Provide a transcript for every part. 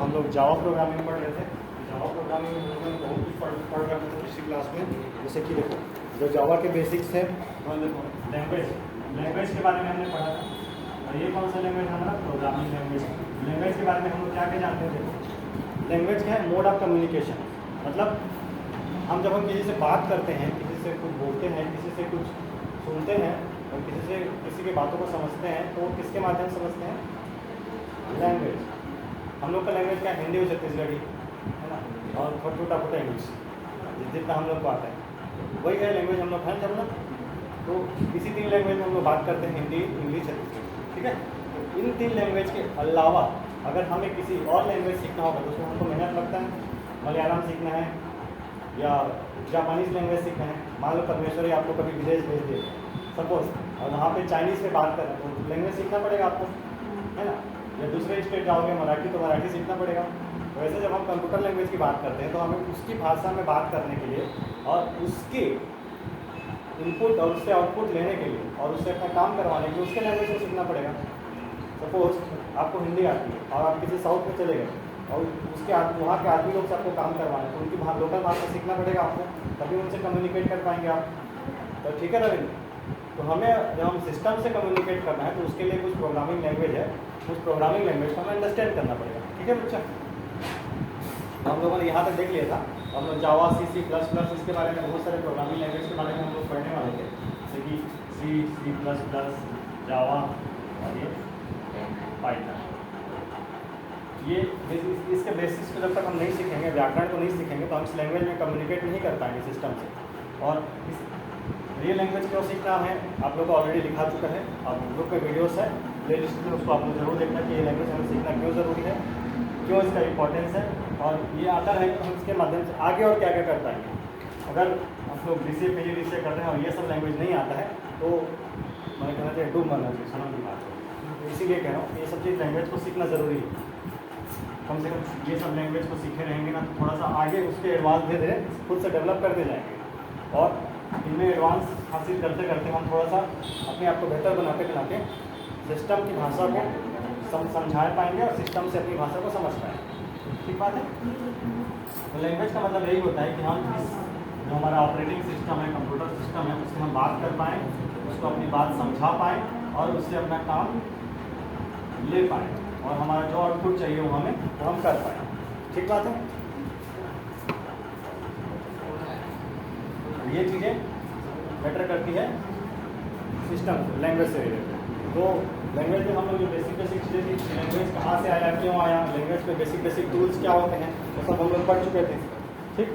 हम लोग Java programming पढ़ रहे थे। जावा प्रोग्रामिंग में हम लोग बहुत कुछ पढ़ रहे थे पिछली क्लास में। जैसे कि देखो जो जावा के बेसिक्स हैं, देखो लैंग्वेज के बारे में हमने पढ़ा था। और ये कौन सा लैंग्वेज हमारा प्रोग्रामिंग लैंग्वेज। लैंग्वेज के बारे में हम लोग क्या क्या जानते हैं। देखो लैंग्वेज क्या है, मोड ऑफ कम्युनिकेशन। मतलब हम जब हम किसी से बात करते हैं, किसी से कुछ बोलते हैं, किसी से कुछ सुनते हैं और किसी की बातों को समझते हैं, तो किसके माध्यम से समझते हैं, लैंग्वेज। हम लोग का लैंग्वेज क्या है, हिंदी और छत्तीसगढ़ी है ना, और छोटा फुटा इंग्लिश जितना हम लोग को आता है वही है लैंग्वेज हम लोग हैं जब ना। तो इसी 3 लैंग्वेज में हम लोग बात करते हैं, हिंदी, इंग्लिश, छत्तीसगढ़ी, ठीक है। तो इन 3 लैंग्वेज के अलावा अगर हमें किसी और लैंग्वेज सीखना होगा तो उसमें हमको मेहनत लगता है। मलयालम सीखना है या जापानीज़ लैंग्वेज सीखना है, मान लो परमेश्वरी आपको कभी विदेश भेज दे सपोज, और वहाँ पे चाइनीज़ में बात करें तो लैंग्वेज सीखना पड़ेगा आपको, है ना। या दूसरे स्टेट जाओगे मराठी, तो मराठी सीखना पड़ेगा। वैसे जब हम कंप्यूटर लैंग्वेज की बात करते हैं तो हमें उसकी भाषा में बात करने के लिए और उसके इनपुट और उससे आउटपुट लेने के लिए और उससे अपना काम करवाने के लिए उसके लैंग्वेज को सीखना पड़ेगा। सपोज आपको हिंदी आती है और आप किसी साउथ में चले गए और उसके वहाँ के आदमी लोग से आपको काम करवाना है, तो उनकी लोकल भाषा सीखना पड़ेगा आपको, तभी उनसे कम्युनिकेट कर पाएंगे आप। तो ठीक है रविंद्र, तो हमें जब हम सिस्टम से कम्युनिकेट करना है तो उसके लिए कुछ प्रोग्रामिंग लैंग्वेज है, उस प्रोग्रामिंग लैंग्वेज को हमें अंडरस्टैंड करना पड़ेगा, ठीक है बच्चा। तो हम लोगों ने यहाँ तक देख लिया था। हम लोग जावा, C++, इसके बारे में बहुत सारे प्रोग्रामिंग लैंग्वेज के बारे में हम लोग पढ़ने वाले थे, जैसे कि C++, जावा और ये पाइथन। ये इसके बेसिक्स को जब तक हम नहीं सीखेंगे, व्याकरण को नहीं सीखेंगे, तो हम इस लैंग्वेज में कम्युनिकेट नहीं कर पाएंगे सिस्टम से। और इस ये लैंग्वेज क्यों सीखना है आप लोग को ऑलरेडी लिखा चुका है, और ग्रुप पे वीडियोस है प्ले लिस्ट में, उसको आप लोग जरूर देखना कि ये लैंग्वेज हमें सीखना क्यों ज़रूरी है, क्यों इसका इंपॉर्टेंस है, और ये आता है तो हम इसके माध्यम से आगे और क्या क्या कर पाएंगे। अगर हम लोग BCA PGDCA करते हैं और ये सब लैंग्वेज नहीं आता है तो मैं कहना चाहिए डूब मरना चाहिए, सनम की बात है। तो इसीलिए कह रहा हूँ ये सब चीज़ लैंग्वेज को सीखना ज़रूरी है। कम से कम ये सब लैंग्वेज को सीखे रहेंगे ना तो थोड़ा सा आगे उसके एडवांस धीरे धीरे खुद से डेवलप करते जाएंगे, और इनमें एडवांस हासिल करते करते हम थोड़ा सा अपने आप को बेहतर बनाते सिस्टम की भाषा को समझा पाएंगे और सिस्टम से अपनी भाषा को समझ पाएंगे। ठीक बात है। तो लैंग्वेज का मतलब यही होता है कि हम इस जो हमारा ऑपरेटिंग सिस्टम है, कंप्यूटर सिस्टम है, उससे हम बात कर पाएँ, उसको अपनी बात समझा पाएँ और उससे अपना काम ले पाएँ, और हमारा जो आउटपुट चाहिए वो हम कर पाएँ। ठीक बात है। ये चीज़ें मैटर करती है सिस्टम लैंग्वेज से रिलेटेड। तो लैंग्वेज में हम लोग जो बेसिक चीज़ें थी, लैंग्वेज कहाँ से आया, क्यों आया, लैंग्वेज में बेसिक टूल्स क्या होते हैं, वो सब हम लोग पढ़ चुके थे। ठीक।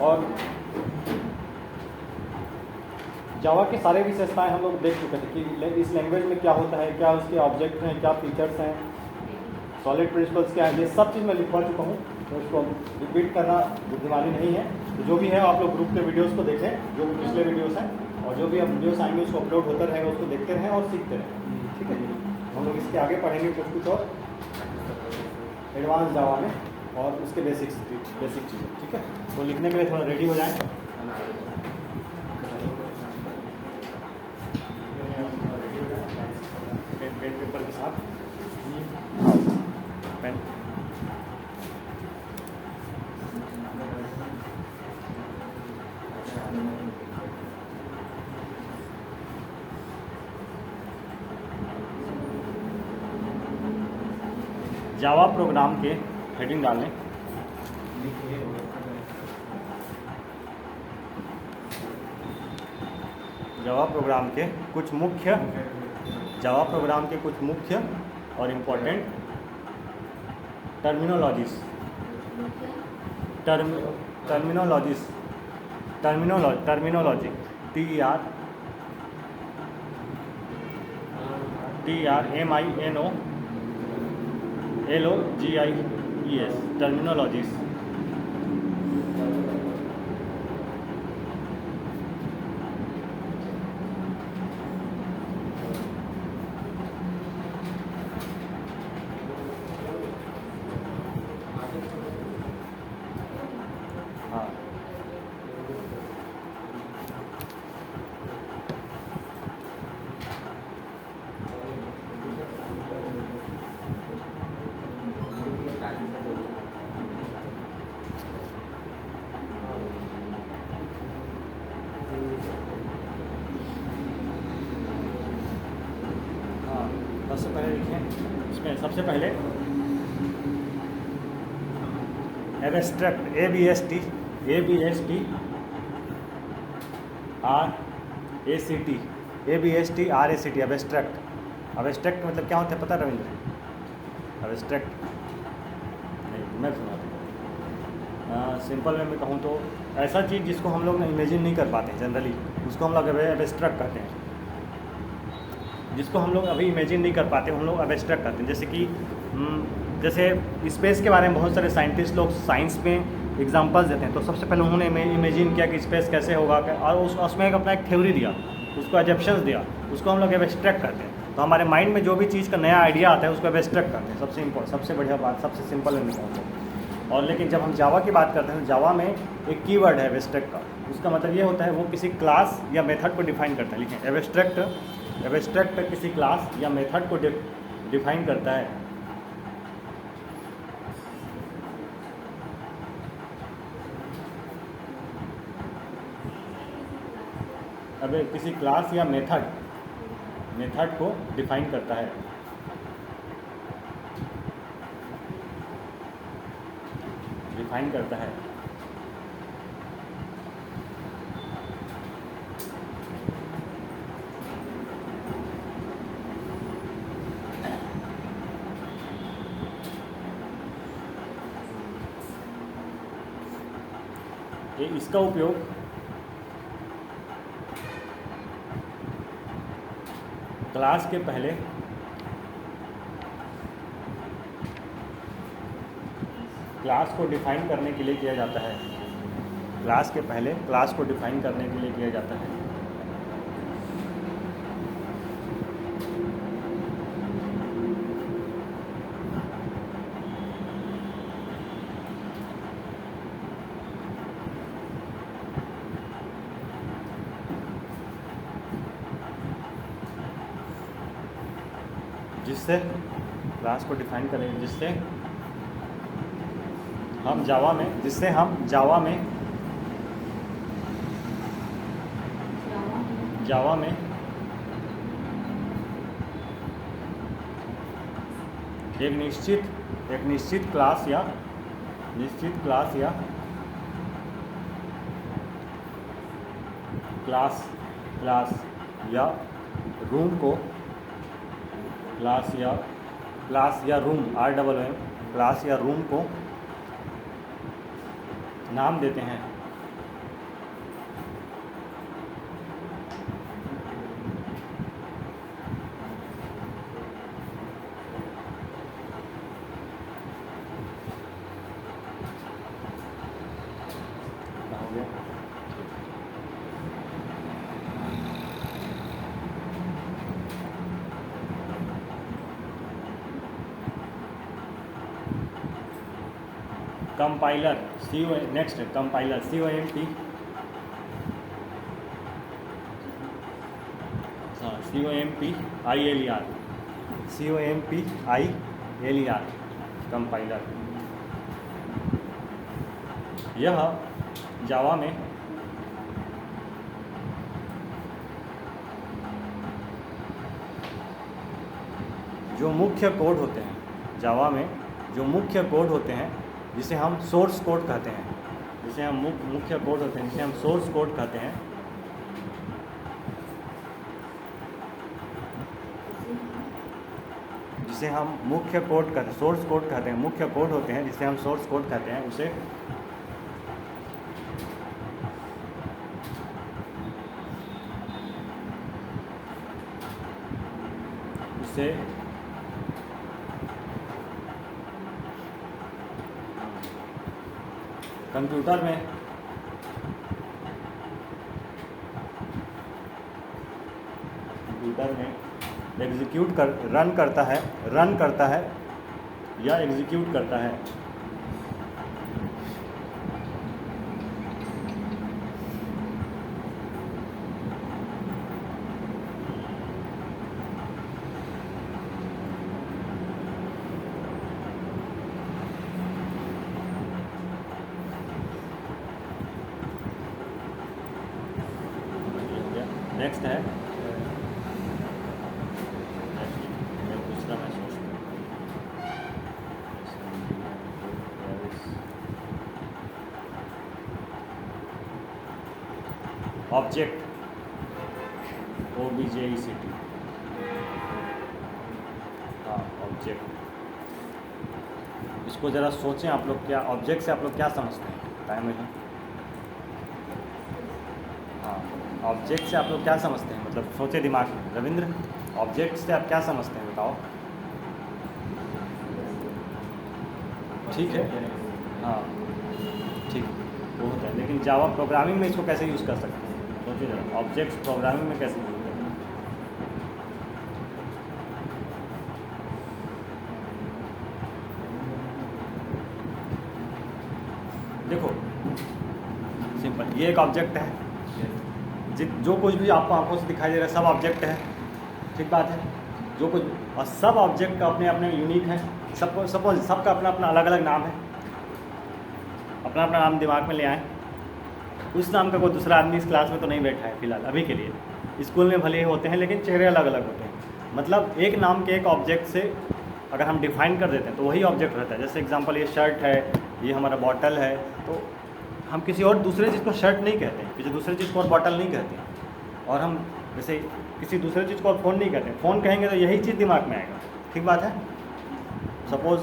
और जावा के सारे विशेषताएं हम लोग देख चुके थे कि इस लैंग्वेज में क्या होता है, क्या उसके ऑब्जेक्ट हैं, क्या फीचर्स हैं, सॉलिड प्रिंसिपल्स क्या है, ये सब चीज़ मैं लिखवा चुका हूँ, तो इसको रिपीट करना बुद्धिमानी नहीं है। तो जो भी है आप लोग ग्रुप के वीडियोस को देखें, जो पिछले वीडियोस हैं, और जो भी अब वीडियोस आएंगे उसको अपलोड होता रहेगा, उसको देखते रहें और सीखते रहें। ठीक है। हम लोग इसके आगे पढ़ेंगे कुछ और एडवांस जावा में और उसके बेसिक चीज़ें। ठीक है। तो लिखने के लिए थोड़ा रेडी हो जाएँ। पेन पेपर के साथ पेन। जावा प्रोग्राम के हेडिंग डाल लें। जावा प्रोग्राम के कुछ मुख्य और इम्पोर्टेंट टर्मिनोलॉजी TRMINOLOGIES टर्मिनोलॉजीज। इसमें सबसे पहले abstract A B S T R A C T abstract मतलब क्या होता है पता रविंद्र? एब्स्ट्रैक्ट नहीं, मैं सुना सिंपल में मैं कहूँ तो ऐसा चीज़ जिसको हम लोग इमेजिन नहीं कर पाते जनरली, उसको हम लोग एब्स्ट्रैक्ट कहते हैं। जिसको हम लोग अभी इमेजिन नहीं कर पाते हम लोग एब्स्ट्रैक्ट करते हैं। जैसे कि जैसे स्पेस के बारे में बहुत सारे साइंटिस्ट लोग साइंस में एग्जांपल्स देते हैं। तो सबसे पहले उन्होंने इमेजिन किया कि स्पेस कैसे होगा, और उसमें अपना एक थ्योरी दिया, उसको एजप्शंस दिया, उसको हम लोग एब्स्ट्रैक्ट करते हैं। तो हमारे माइंड में जो भी चीज़ का नया आइडिया आता है उसको एब्स्ट्रैक्ट करते हैं। सबसे बढ़िया बात, सबसे सिंपल में कहूँ। और लेकिन जब हम जावा की बात करते हैं तो जावा में एक कीवर्ड है एब्स्ट्रैक्ट का। उसका मतलब ये होता है वो किसी क्लास या मेथड को डिफाइन करता है। लिखें एब्स्ट्रैक्ट किसी क्लास या मेथड को डिफाइन करता है। अब किसी क्लास या मेथड को डिफाइन करता है। इसका उपयोग क्लास के पहले क्लास को डिफाइन करने के लिए किया जाता है। क्लास के पहले क्लास को डिफाइन करने के लिए किया जाता है। जिससे क्लास को डिफाइन करें, जिससे हम जावा में एक निश्चित क्लास या रूम को क्लास या रूम RMM क्लास या रूम को नाम देते हैं। Compiler next compiler COMPILER compiler. यह जावा में जो मुख्य कोड होते हैं, जावा में जो मुख्य कोड होते हैं जिसे हम सोर्स कोड कहते हैं, जिसे हम मुख्य कोड होते हैं जिसे हम सोर्स कोड कहते हैं, जिसे हम मुख्य कोड कहते हैं, सोर्स कोड कहते हैं। मुख्य कोड होते हैं जिसे हम सोर्स कोड कहते हैं, उसे कंप्यूटर में रन करता है या एग्जीक्यूट करता है। नेक्स्ट है दूसरा मैं सोचता ऑब्जेक्ट, OBJECT, हाँ ऑब्जेक्ट। इसको ज़रा सोचें आप लोग, क्या ऑब्जेक्ट से आप लोग क्या समझते हैं? टाइम में हाँ, ऑब्जेक्ट से आप लोग क्या समझते हैं, मतलब सोचे दिमाग में। रविंद्र, ऑब्जेक्ट से आप क्या समझते हैं बताओ। ठीक है, हाँ ठीक, वो होता है, लेकिन जावा प्रोग्रामिंग में इसको कैसे यूज़ कर सकते हैं? सोचिए जरा, ऑब्जेक्ट्स प्रोग्रामिंग में कैसे यूज़ करते हैं? देखो सिंपल, ये एक ऑब्जेक्ट है, जो कुछ भी आपको आंखों से दिखाई दे रहा है सब ऑब्जेक्ट है, ठीक बात है। जो कुछ, और सब ऑब्जेक्ट का अपने अपने यूनिक है, सबको सपोज सबका अपना अपना अलग अलग नाम है, अपना अपना नाम दिमाग में ले आए। उस नाम का कोई दूसरा आदमी इस क्लास में तो नहीं बैठा है फिलहाल, अभी के लिए। स्कूल में भले ही होते हैं लेकिन चेहरे अलग अलग होते हैं। मतलब एक नाम के एक ऑब्जेक्ट से अगर हम डिफाइन कर देते हैं तो वही ऑब्जेक्ट रहता है। जैसे एग्जांपल, ये शर्ट है, ये हमारा बॉटल है, तो हम किसी और दूसरे चीज़ को शर्ट नहीं कहते हैं, किसी दूसरे चीज़ को और बॉटल नहीं कहते हैं। और हम जैसे किसी दूसरे चीज़ को और फ़ोन नहीं कहते हैं, फ़ोन कहेंगे तो यही चीज़ दिमाग में आएगा, ठीक बात है। सपोज़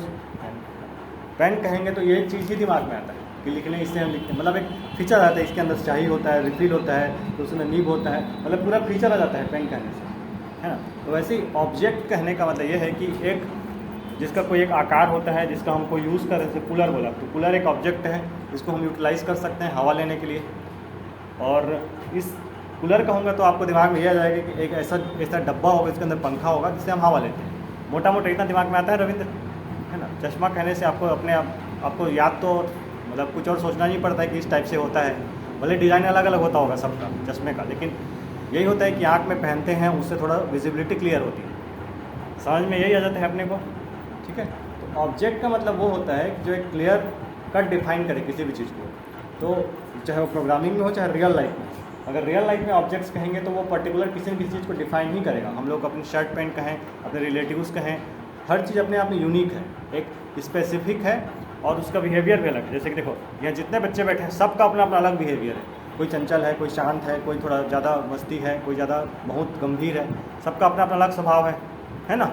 पेन कहेंगे तो यही चीज़ ही दिमाग में आता है कि लिखने, इससे हम लिखते हैं। मतलब एक फीचर आता है, इसके अंदर स्याही होता है, रिफिल होता है, तो उसमें नीब होता है, मतलब पूरा फीचर आ जाता है पेन कहने से, है ना। तो वैसे ही ऑब्जेक्ट कहने का मतलब ये है कि एक जिसका कोई एक आकार होता है, जिसका हमको यूज़ करें, जैसे कूलर बोला, तो कूलर एक ऑब्जेक्ट है जिसको हम यूटिलाइज़ कर सकते हैं हवा लेने के लिए। और इस कूलर कहूँगा तो आपको दिमाग में ये आ जाएगा कि एक ऐसा डब्बा होगा, इसके अंदर पंखा होगा जिससे हम हवा लेते हैं। मोटा मोटा इतना दिमाग में आता है रविंद्र, है ना। चश्मा कहने से आपको अपने आपको याद तो मतलब कुछ और सोचना नहीं पड़ता है कि इस टाइप से होता है। भले डिज़ाइन अलग अलग होता होगा सबका चश्मे का, लेकिन यही होता है कि आँख में पहनते हैं, उससे थोड़ा विजिबिलिटी क्लियर होती है, समझ में यही आ जाता है अपने को, ठीक है। तो ऑब्जेक्ट का मतलब वो होता है जो एक क्लियर कट डिफाइन करे किसी भी चीज़ को। तो चाहे वो प्रोग्रामिंग में हो, चाहे रियल लाइफ में। अगर रियल लाइफ में ऑब्जेक्ट्स कहेंगे तो वो पर्टिकुलर किसी न किसी चीज़ को डिफाइन नहीं करेगा। हम लोग अपनी शर्ट पैंट कहें, अपने रिलेटिव्स कहें, हर चीज़ अपने आप में यूनिक है, एक स्पेसिफिक है, और उसका बिहेवियर भी अलग है। जैसे कि देखो, यहाँ जितने बच्चे बैठे हैं सबका अपना अपना अलग बिहेवियर है। कोई चंचल है, कोई शांत है, कोई थोड़ा ज़्यादा मस्ती है, कोई ज़्यादा बहुत गंभीर है, सबका अपना अपना अलग स्वभाव है ना।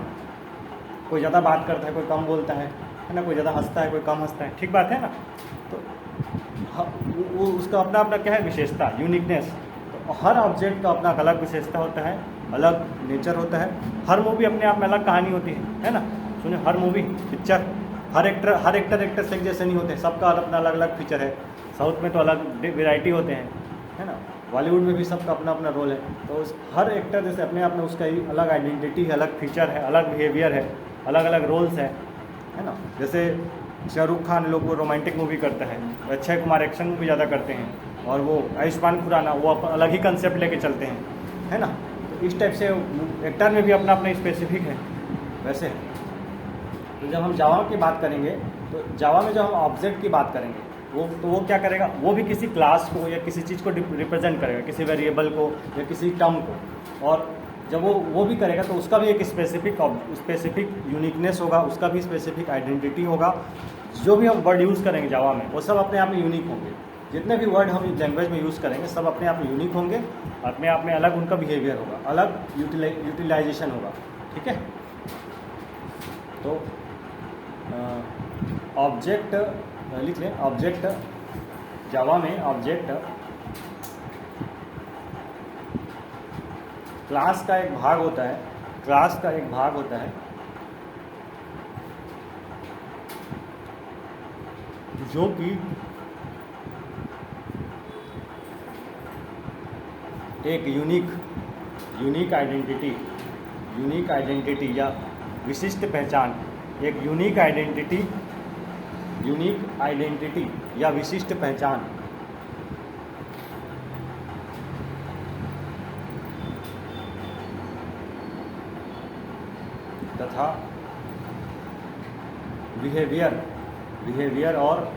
कोई ज़्यादा बात करता है, कोई कम बोलता है ना, कोई ज़्यादा हंसता है, कोई कम हंसता है, ठीक बात है ना। तो वो उसका अपना अपना क्या है, विशेषता, यूनिकनेस। तो हर ऑब्जेक्ट का अपना अलग विशेषता होता है, अलग नेचर होता है। हर मूवी अपने आप में अलग कहानी होती है ना। सुनिए, हर मूवी पिक्चर, हर एक्टर से एक जैसे नहीं होते, सबका अपना अलग अलग फीचर है। साउथ में तो अलग वेराइटी होते हैं, है ना। बॉलीवुड में भी सबका अपना अपना रोल है। तो उस हर एक्टर जैसे अपने आप में उसका ही अलग आइडेंटिटी है, अलग फीचर है, अलग बिहेवियर है, अलग अलग रोल्स है ना। जैसे शाहरुख खान लोग वो रोमांटिक मूवी करता है, अक्षय कुमार एक्शन मूवी ज़्यादा करते हैं, और वो आयुष्मान खुराना वो अलग ही कंसेप्ट लेके चलते हैं, है ना। तो इस टाइप से एक्टर में भी अपना अपना स्पेसिफिक है वैसे। तो जब हम जावा की बात करेंगे तो जावा में जब हम ऑब्जेक्ट की बात करेंगे वो क्या करेगा, वो भी किसी क्लास को या किसी चीज़ को रिप्रेजेंट करेगा, किसी वेरिएबल को या किसी टर्म को। और जब वो भी करेगा तो उसका भी एक स्पेसिफिक यूनिकनेस होगा, उसका भी स्पेसिफिक आइडेंटिटी होगा। जो भी हम वर्ड यूज़ करेंगे जावा में वो सब अपने आप में यूनिक होंगे। जितने भी वर्ड हम लैंग्वेज में यूज़ करेंगे सब अपने आप में यूनिक होंगे, अपने आप में अलग उनका बिहेवियर होगा, अलग यूटिलाइजेशन होगा, ठीक है। तो ऑब्जेक्ट लिख लें। ऑब्जेक्ट जावा में ऑब्जेक्ट क्लास का एक भाग होता है, क्लास का एक भाग होता है जो कि एक यूनिक आइडेंटिटी या विशिष्ट पहचान, एक यूनिक आइडेंटिटी या विशिष्ट पहचान तथा बिहेवियर और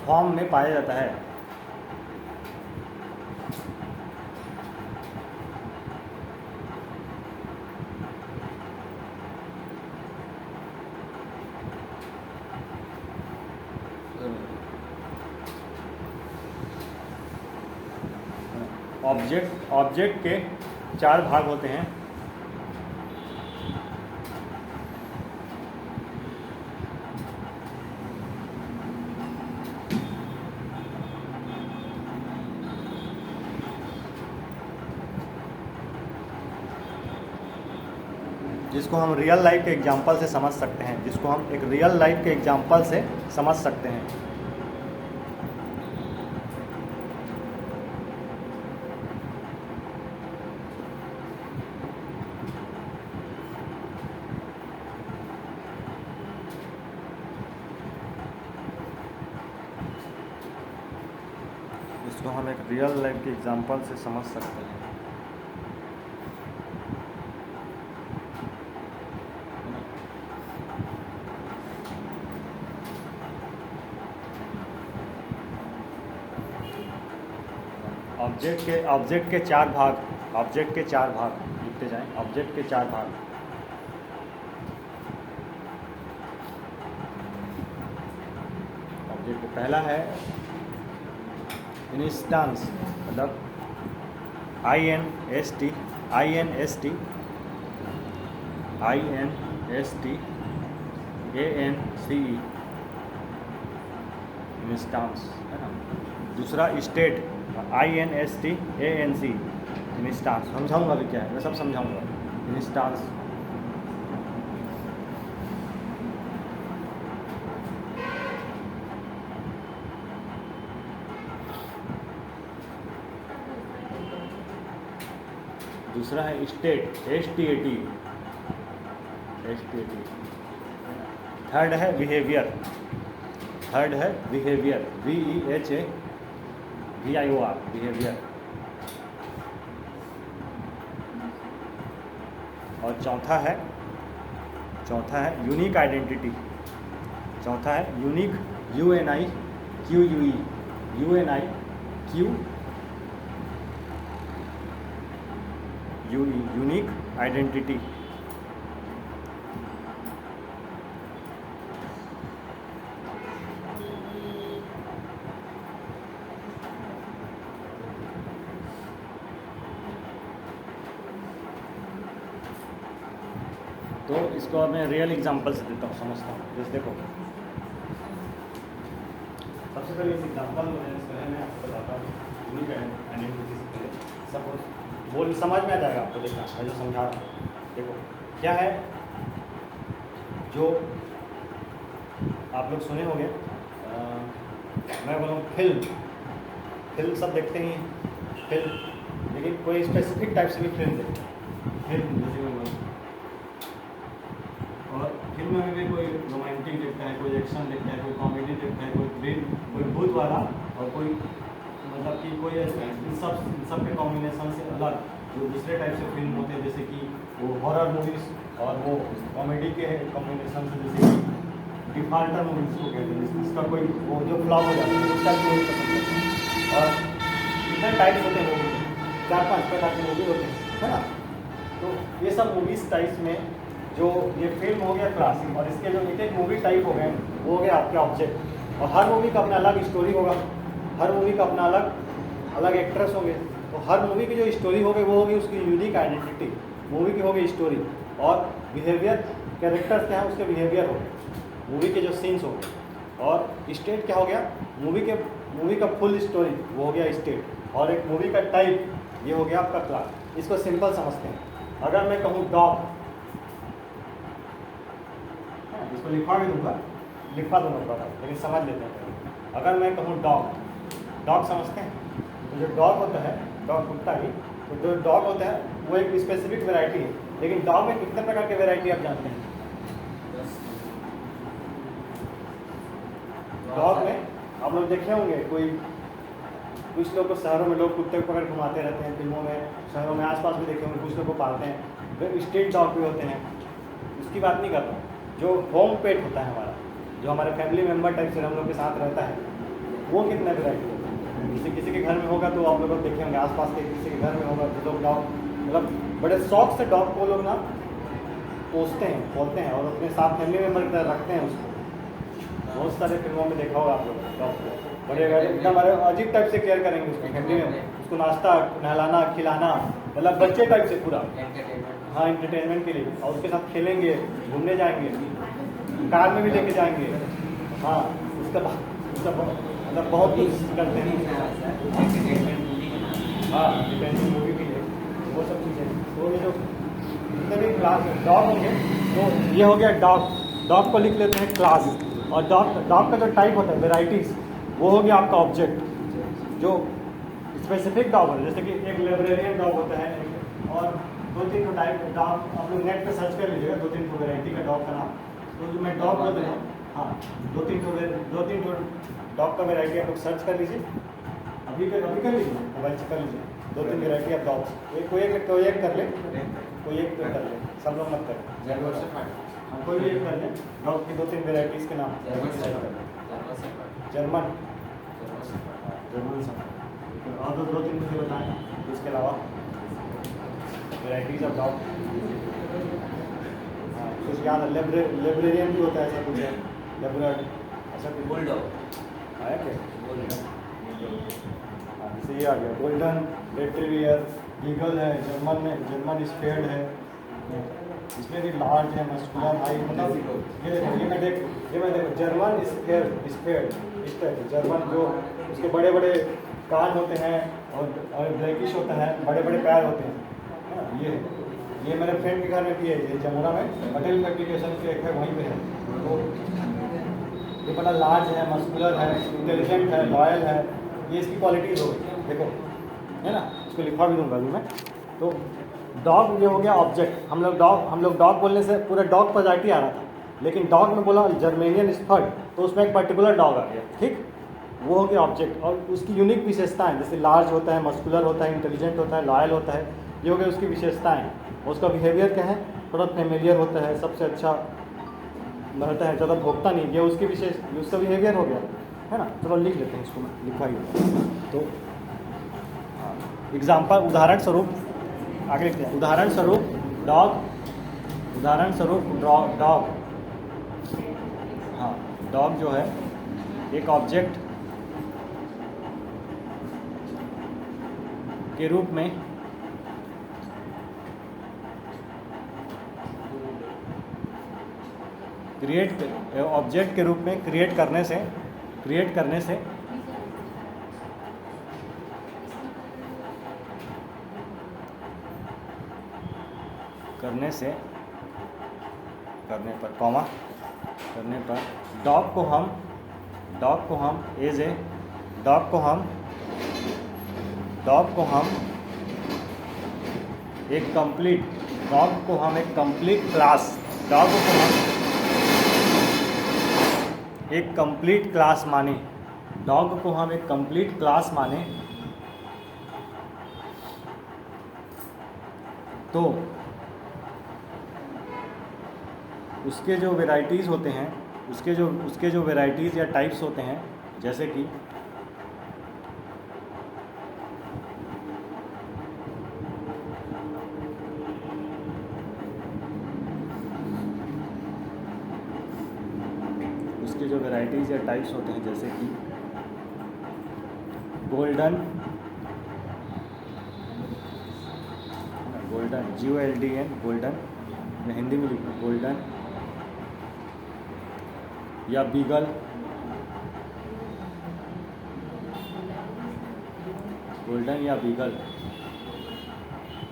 फॉर्म में पाया जाता है। ऑब्जेक्ट के 4 भाग होते हैं। जिसको हम रियल लाइफ के एग्जांपल से समझ सकते हैं, जिसको हम एक रियल लाइफ के एग्जांपल से समझ सकते हैं। इसको हम एक रियल लाइफ के एग्जांपल से समझ सकते हैं। ऑब्जेक्ट के 4 भाग, ऑब्जेक्ट के 4 भाग लिखते जाएं। ऑब्जेक्ट के 4 भाग। ऑब्जेक्ट पहला है इंस्टेंस, मतलब INST इंस्टेंस है ना। दूसरा स्टेट INSTANC इंस्टेंस। समझाऊंगा अभी क्या है, मैं सब समझाऊंगा। इंस्टेंस दूसरा है स्टेट STAT। थर्ड है बिहेवियर VEHAVIOR बिहेवियर। और चौथा है यूनिक आइडेंटिटी। चौथा है यूनिक यूनिक आइडेंटिटी। तो इसको मैं रियल एग्जांपल से देता हूँ, समझता हूँ। जैसे देखो, सबसे पहले इस एग्जांपल में मैं आपको बताता हूँ यूनिक आइडेंटिटी से पहले सपोज बोल समझ में आ जाएगा आपको। देखना मैं जो समझा रहा हूँ, देखो क्या है जो आप लोग सुने होंगे। मैं बोलूँ फिल्म सब देखते ही फिल्म, लेकिन कोई स्पेसिफिक टाइप से भी फिल्म देखते हैं। फिल्म जैसे मैं बोलूँ, और फिल्म में भी कोई रोमांटिक देखता है, कोई एक्शन देखता है, कोई कॉमेडी देखता है, कोई थ्रिल, कोई भूत वाला, और कोई मतलब कि कोई इन सब के कॉम्बिनेशन से अलग जो दूसरे टाइप से फिल्म होते हैं, जैसे कि वो हॉरर मूवीज़ और वो कॉमेडी के कॉम्बिनेशन से, जैसे कि डिफाल्टर मूवीज़ को कहते हैं, इसका कोई वो जो फ्लॉप हो जाता है उस टाइप की मूवी पसंद करते हैं। और कितने टाइप्स होते हैं मूवी, 4-5 प्रकार के मूवी होते हैं, है ना। तो ये सब मूवीज़ टाइप्स में जो ये फिल्म हो गया क्लासिक, और इसके जो एक मूवी टाइप हो गए वो हो गया आपके ऑब्जेक्ट। और हर मूवी का अपना अलग स्टोरी होगा, हर मूवी का अपना अलग एक्ट्रेस होंगे। तो हर मूवी की जो स्टोरी होगी वो होगी उसकी यूनिक आइडेंटिटी, मूवी की होगी स्टोरी। और बिहेवियर, कैरेक्टर्स क्या है उसके बिहेवियर हो गए, मूवी के जो सीन्स हो गए। और स्टेट क्या हो गया, मूवी का फुल स्टोरी, वो हो गया स्टेट। और एक मूवी का टाइप, ये हो गया आपका क्लास। इसको सिंपल समझते हैं। अगर मैं कहूँ डॉग, इसको लिखवा भी दूंगा, लिखवा दूंगा, लेकिन समझ लेते हैं। अगर मैं कहूँ डॉग समझते हैं, तो जो डॉग होता है, डॉग कुत्ता ही, तो जो डॉग होता है वो एक स्पेसिफिक वैरायटी है। लेकिन डॉग में कितने प्रकार के वैरायटी आप जानते हैं? डॉग में आप लोग देखे होंगे, कुछ लोग को शहरों में लोग कुत्ते को पकड़ घुमाते रहते हैं, फिल्मों में, शहरों में आसपास भी देखे होंगे, कुछ लोग को पालते हैं। स्ट्रीट डॉग भी होते हैं, उसकी बात नहीं करता। जो होम पेट होता है हमारा, जो हमारे फैमिली मेम्बर टाइप से हम लोग के साथ रहता है, वो कितने वैरायटी होता है। किसी के घर में होगा तो आप लोग देखे होंगे, आसपास के किसी के घर में होगा तो लोग डॉग मतलब बड़े शौक से डॉग को लोग ना पोसते हैं, खोलते हैं, और अपने साथ फैमिली मेम्बर की तरह रखते हैं उसको। बहुत सारे फिल्मों में देखा होगा आप लोग डॉग को, बड़े एकदम अजीब टाइप से केयर करेंगे उसकी फैमिली में। उसको नाश्ता, नहलाना, खिलाना, मतलब बच्चे टाइप से पूरा। एंटरटेनमेंट। हाँ, एंटरटेनमेंट के लिए, और उसके साथ खेलेंगे, घूमने जाएंगे, कार में भी लेके जाएंगे। हाँ, उसका मतलब बहुत कुछ करते हैं। एंटरटेनमेंट मूवी के नाम। हाँ, डिपेंडिंग मूवी भी है, वो सब चीज़ें। तो ये जो जितने भी क्लास डॉग होंगे, तो ये हो गया डॉग। डॉग को लिख लेते हैं क्लास। और डॉग का जो टाइप होता है, वेराइटीज़, वो हो गया आपका ऑब्जेक्ट। जो स्पेसिफिक डॉग होता है, जैसे कि एक लाइब्रेरियन डॉग होता है, और 2-3 टाइप डॉग आप लोग नेट पे सर्च कर लीजिएगा, 2-3 वैरायटी का डॉग का नाम। तो जो मैं डॉग बोल रहा हूँ, हाँ, 2-3 डॉग का वैरायटी आप लोग सर्च कर लीजिए। अभी कर लीजिए, मोबाइल से कर लीजिए। 2-3 वैरायटी ऑफ डॉग्स, कोई एक कर ले, कोई एक कर ले, सब लोग मत करें। German shepherd. हाँ, कोई भी एक कर ले। डॉग की 2-3 वैरायटीज़ के नाम। German shepherd. German shepherd. German German shepherd. German shepherd. और 2-3 मुझे बताएं, इसके अलावा वैराइटीज़ ऑफ डॉग। हाँ, कुछ याद है? लाइब्रेरियन भी होता है, ऐसा कुछ है, लेब्राड, ऐसा कुछ बुलडॉग। आया क्या? बुलडॉग। हाँ, जैसे ये आ गया गोल्डन रेट्रीवियर, बीगल है, जर्मन स्पेड है, इसमें भी लार्ज है, मस्कुलर हाई, मतलब ये मैं देखो जर्मन स्पेड, इस टाइप जर्मन, जो उसके बड़े बड़े कान होते हैं और ब्लैकिश होता है, बड़े बड़े पैर होते हैं। हाँ, ये मेरे फ्रेंड के घर में भी है, ये जमुना में पटेल एप्लीकेशन के एक है, वहीं पे है। तो ये बड़ा लार्ज है, मस्कुलर है, इंटेलिजेंट है, लॉयल है, ये इसकी क्वालिटीज हो गई, देखो, है ना? इसको लिखवा भी दूंगा अभी मैं। तो डॉग ये हो गया ऑब्जेक्ट। हम लोग डॉग बोलने से पूरा डॉग प्रजाति आ रहा था, लेकिन डॉग में बोला जर्मेनियन शेफर्ड, तो उसमें एक पर्टिकुलर डॉग आ गया, ठीक? वो हो गया ऑब्जेक्ट, और उसकी यूनिक विशेषताएं, जैसे लार्ज होता है, मस्कुलर होता है, इंटेलिजेंट होता है, लॉयल होता है, ये हो गया उसकी विशेषताएँ। उसका बिहेवियर क्या है? थोड़ा फेमिलियर होता है, सबसे अच्छा रहता है, ज़्यादा भोगता नहीं, ये उसकी उसका बिहेवियर हो गया, है ना? चलो लिख लेते हैं इसको, मैं लिखवाइए। तो एग्जाम्पल, उदाहरण स्वरूप आगे लिखते हैं। उदाहरण स्वरूप डॉग, डॉग, हाँ, डॉग जो है एक ऑब्जेक्ट के रूप में ऑब्जेक्ट के रूप में क्रिएट करने से करने पर डॉग को हम एक कंप्लीट क्लास माने, तो उसके जो वेराइटीज़ होते हैं, उसके जो वेराइटीज़ या टाइप्स होते हैं, जैसे कि गोल्डन, GOLDN, गोल्डन, मैं हिंदी में लिखूँ गोल्डन, या बीगल,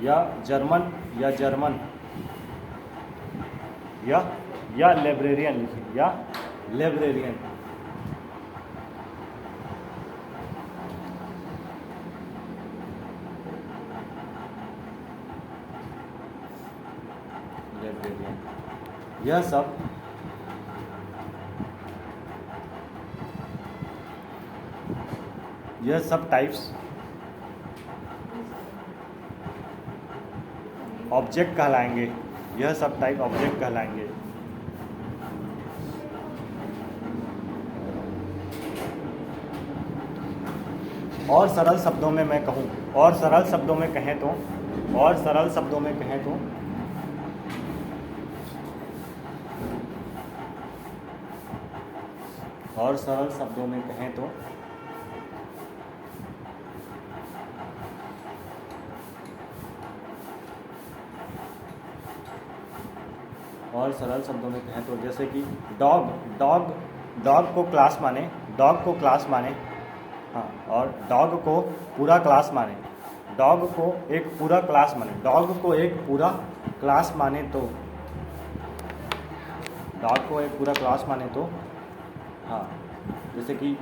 या जर्मन, या लाइब्रेरियन लिखिए, या लाइब्रेरियन। यह सब टाइप्स ऑब्जेक्ट कहलाएंगे। और सरल शब्दों में मैं कहूँ, और सरल शब्दों में कहें तो और सरल शब्दों में कहें तो जैसे कि डॉग डॉग डॉग को क्लास माने, डॉग को क्लास माने, हाँ, और डॉग को पूरा क्लास माने, डॉग को एक पूरा क्लास माने, डॉग को एक पूरा क्लास माने तो, डॉग को एक पूरा क्लास माने तो, हाँ, जैसे कि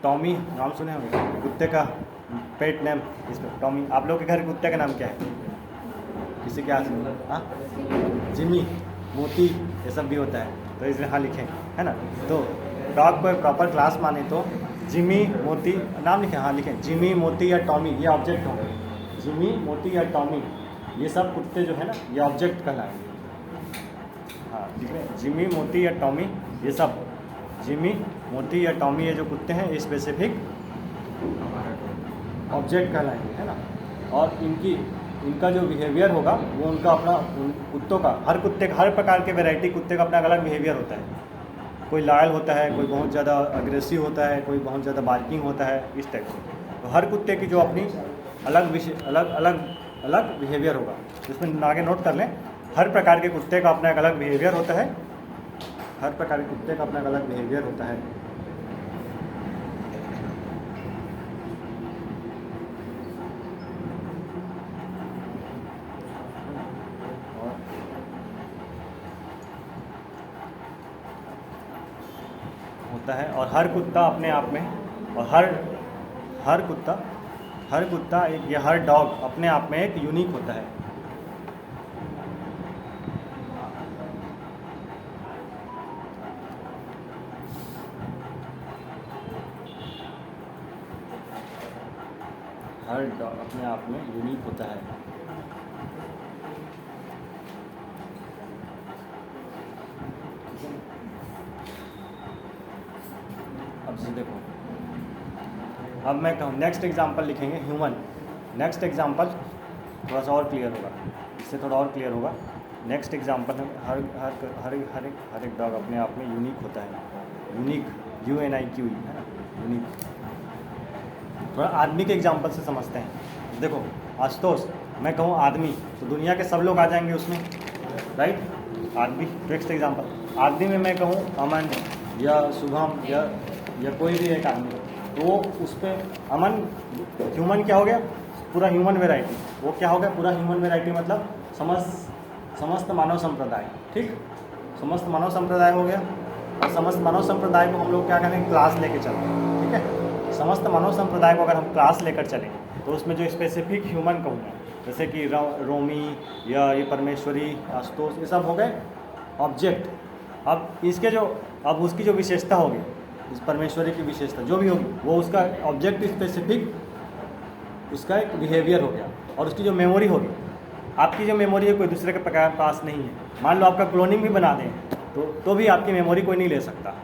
टॉमी नाम सुने होंगे, कुत्ते का पेट नेम इसमें टॉमी। आप लोग के घर कुत्ते का नाम क्या है? किसी के यहाँ? हाँ, जिमी, मोती, ये सब भी होता है, तो इसमें हाँ लिखें, है ना। तो डॉग को एक प्रॉपर क्लास माने तो जिमी, मोती, नाम लिखें, हाँ लिखें, जिमी, मोती या टॉमी, ये ऑब्जेक्ट होंगे। जिमी, मोती या टॉमी, ये सब कुत्ते जो है ना, ये ऑब्जेक्ट कहलाएंगे। हाँ, ठीक है, जिमी, मोती या टॉमी, ये सब जिमी, मोती या टॉमी, ये जो कुत्ते हैं ये स्पेसिफिक ऑब्जेक्ट कहलाएंगे, है ना। और इनका जो बिहेवियर होगा वो उनका अपना, उन कुत्तों का, हर कुत्ते का, हर प्रकार के वैरायटी कुत्ते का अपना अलग बिहेवियर होता है। कोई लॉयल होता है, कोई बहुत ज़्यादा अग्रेसिव होता है, कोई बहुत ज़्यादा बार्किंग होता है, इस टाइप से। तो हर कुत्ते की जो अपनी अलग बिहेवियर होगा, इसमें आगे नोट कर लें। हर प्रकार के कुत्ते का अपना एक अलग बिहेवियर होता है, हर प्रकार के कुत्ते का अपना एक अलग बिहेवियर होता है। होता है और हर कुत्ता अपने आप में, और हर कुत्ता एक, या हर डॉग अपने आप में एक यूनिक होता है। हर डॉग अपने आप में यूनिक होता है। अब से देखो, अब मैं कहूँ नेक्स्ट एग्जांपल लिखेंगे ह्यूमन। नेक्स्ट एग्जांपल थोड़ा सा और क्लियर होगा, इससे थोड़ा और क्लियर होगा। नेक्स्ट एग्जांपल में हर एक डॉग अपने आप में यूनिक होता है। यूनिक, UNIQ, है ना, यूनिक। थोड़ा आदमी के एग्जांपल से समझते हैं। देखो आशुतोष, मैं कहूँ आदमी तो दुनिया के सब लोग आ जाएंगे उसमें, राइट। आदमी, नेक्स्ट एग्जांपल, आदमी में मैं कहूँ अमन या शुभम या कोई भी एक आदमी, तो वो उस पर अमन, ह्यूमन क्या हो गया? पूरा ह्यूमन वैरायटी। वो क्या हो गया? पूरा ह्यूमन वैरायटी मतलब समस्त मानव संप्रदाय, ठीक, समस्त मानव संप्रदाय हो गया। और समस्त मानव संप्रदाय को हम लोग क्या करेंगे? क्लास लेके चलते हैं, ठीक है। समस्त मानव संप्रदाय को अगर हम क्लास लेकर चलें तो उसमें जो स्पेसिफिक ह्यूमन कहूँगा, जैसे कि रोमी या ये परमेश्वरी, आशुतोष, ये सब हो गए ऑब्जेक्ट। अब उसकी जो विशेषता होगी, इस परमेश्वरी की विशेषता जो भी होगी, वो उसका ऑब्जेक्ट स्पेसिफिक, उसका एक बिहेवियर हो गया। और उसकी जो मेमोरी होगी, आपकी जो मेमोरी है कोई दूसरे के पास नहीं है। मान लो आपका क्लोनिंग भी बना दें तो भी आपकी मेमोरी कोई नहीं ले सकता।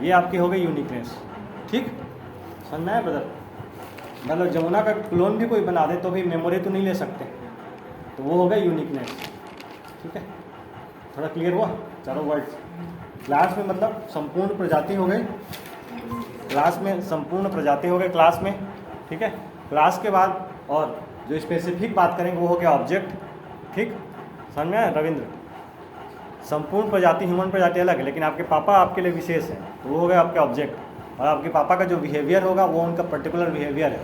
ये आपकी हो गई यूनिकनेस, ठीक, समझना है ब्रदर। मतलब जमुना का क्लोन भी कोई बना दे तो भी मेमोरी तो नहीं ले सकते, तो वो हो गया यूनिकनेस, ठीक है। थोड़ा क्लियर हुआ? चारों वर्ड्स। क्लास में मतलब संपूर्ण प्रजाति हो गई, क्लास में संपूर्ण प्रजाति हो गए क्लास में, ठीक है। क्लास के बाद और जो स्पेसिफिक बात करेंगे वो हो गया ऑब्जेक्ट, ठीक, समझ में आया रविंद्र? संपूर्ण प्रजाति, ह्यूमन प्रजाति अलग है, लेकिन आपके पापा आपके लिए विशेष है, तो वो हो गया आपके ऑब्जेक्ट। और आपके पापा का जो बिहेवियर होगा वो उनका पर्टिकुलर बिहेवियर है,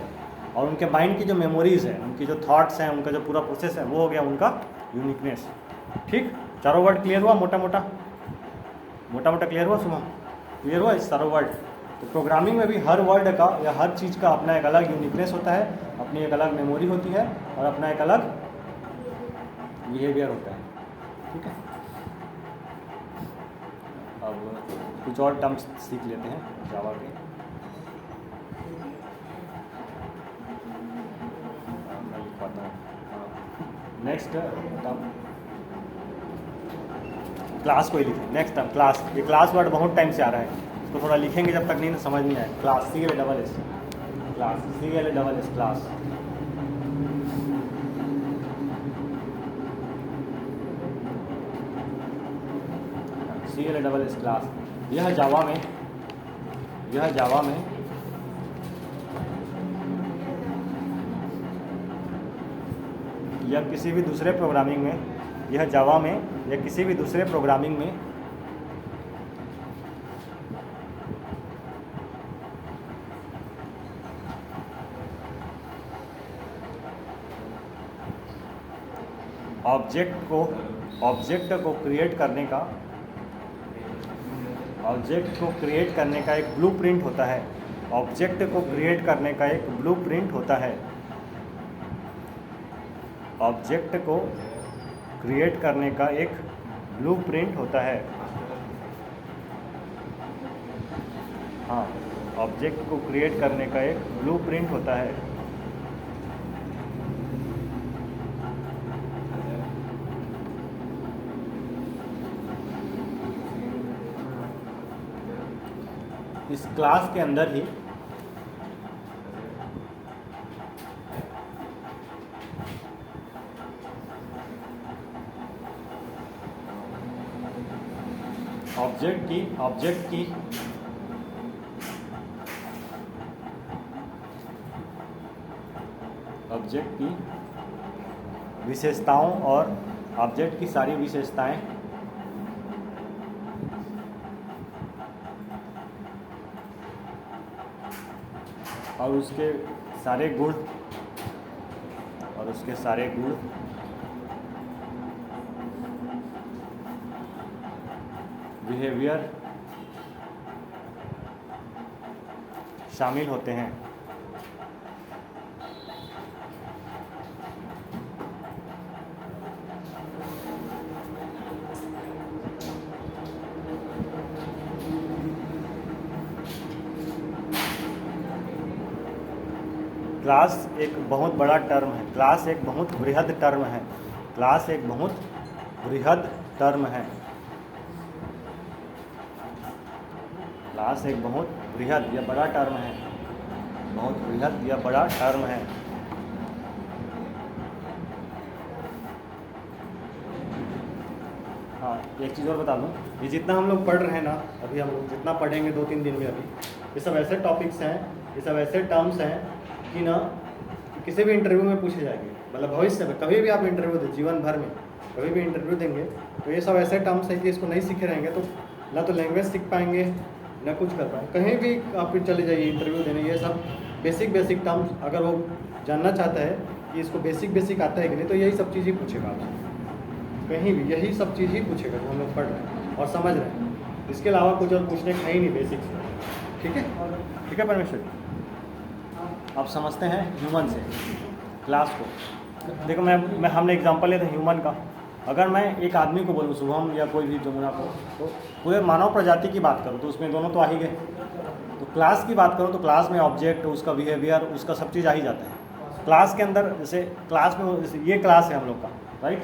और उनके माइंड की जो मेमोरीज़ है, उनकी जो थॉट्स हैं, उनका जो पूरा प्रोसेस है, वो हो गया उनका यूनिकनेस, ठीक। चारों वर्ड क्लियर हुआ? मोटा मोटा क्लियर हुआ? सुनो, क्लियर हुआ इस चारों वर्ड? तो प्रोग्रामिंग में भी हर वर्ड का या हर चीज़ का अपना एक अलग यूनिकनेस होता है, अपनी एक अलग मेमोरी होती है, और अपना एक अलग बिहेवियर होता है, ठीक है। अब कुछ और टर्म्स सीख लेते हैं जावा के। मैं लिखवाता हूँ नेक्स्ट टर्म, क्लास को ही लिखें। नेक्स्ट टर्म क्लास, ये क्लास वर्ड बहुत टाइम से आ रहा है, इसको थोड़ा लिखेंगे जब तक नहीं समझ नहीं आए। Class, CLASS, class, CLASS, class. CLASS, class. यह जावा में या किसी भी दूसरे प्रोग्रामिंग में यह जावा में या किसी भी दूसरे प्रोग्रामिंग में ऑब्जेक्ट को क्रिएट करने का एक ब्लूप्रिंट होता है। ऑब्जेक्ट को क्रिएट करने का एक ब्लूप्रिंट होता है। ऑब्जेक्ट को क्रिएट करने का एक ब्लूप्रिंट होता है। हाँ, ऑब्जेक्ट को क्रिएट करने का एक ब्लूप्रिंट होता है। इस क्लास के अंदर ही ऑब्जेक्ट की विशेषताओं और ऑब्जेक्ट की सारी विशेषताएं और उसके सारे गुण बिहेवियर शामिल होते हैं। क्लास एक बहुत बड़ा टर्म है। क्लास एक बहुत बृहद टर्म है। क्लास एक बहुत बृहद टर्म है। क्लास एक बहुत बृहद या बड़ा टर्म है। बहुत बृहद या बड़ा टर्म है। हाँ, एक चीज़ और बता दूँ, ये जितना हम लोग पढ़ रहे हैं ना, अभी हम लोग जितना पढ़ेंगे 2-3 दिन में, अभी ये सब ऐसे टॉपिक्स हैं, ये सब ऐसे टर्म्स हैं कि ना किसी भी इंटरव्यू में पूछे जाएंगे। मतलब भविष्य में कभी भी आप इंटरव्यू दें, जीवन भर में कभी भी इंटरव्यू देंगे तो ये सब ऐसे टर्म्स हैं कि इसको नहीं सीखे रहेंगे तो ना तो लैंग्वेज सीख पाएंगे ना कुछ कर पाएंगे। कहीं भी आप चले जाइए इंटरव्यू देने, ये सब बेसिक टर्म्स अगर वो जानना चाहता है कि इसको बेसिक आता है कि नहीं, तो यही सब चीज़ ही पूछेगा आपसे। कहीं भी यही सब चीज़ ही पूछेगा जो हम लोग पढ़ रहे हैं और समझ रहे हैं। इसके अलावा कुछ और पूछने का ही नहीं बेसिक से। ठीक है परमेश्वर, आप समझते हैं ह्यूमन से क्लास को। देखो मैं हमने एग्जांपल लिया था ह्यूमन का। अगर मैं एक आदमी को बोलूँ, शुभम या कोई भी जमुना को, तो पूरे मानव प्रजाति की बात करूँ तो उसमें दोनों तो आ ही गए। तो क्लास की बात करूँ तो क्लास में ऑब्जेक्ट, उसका बिहेवियर, उसका सब चीज़ आ ही जाता है। क्लास के अंदर जैसे क्लास में जैसे ये क्लास है हम लोग का, राइट।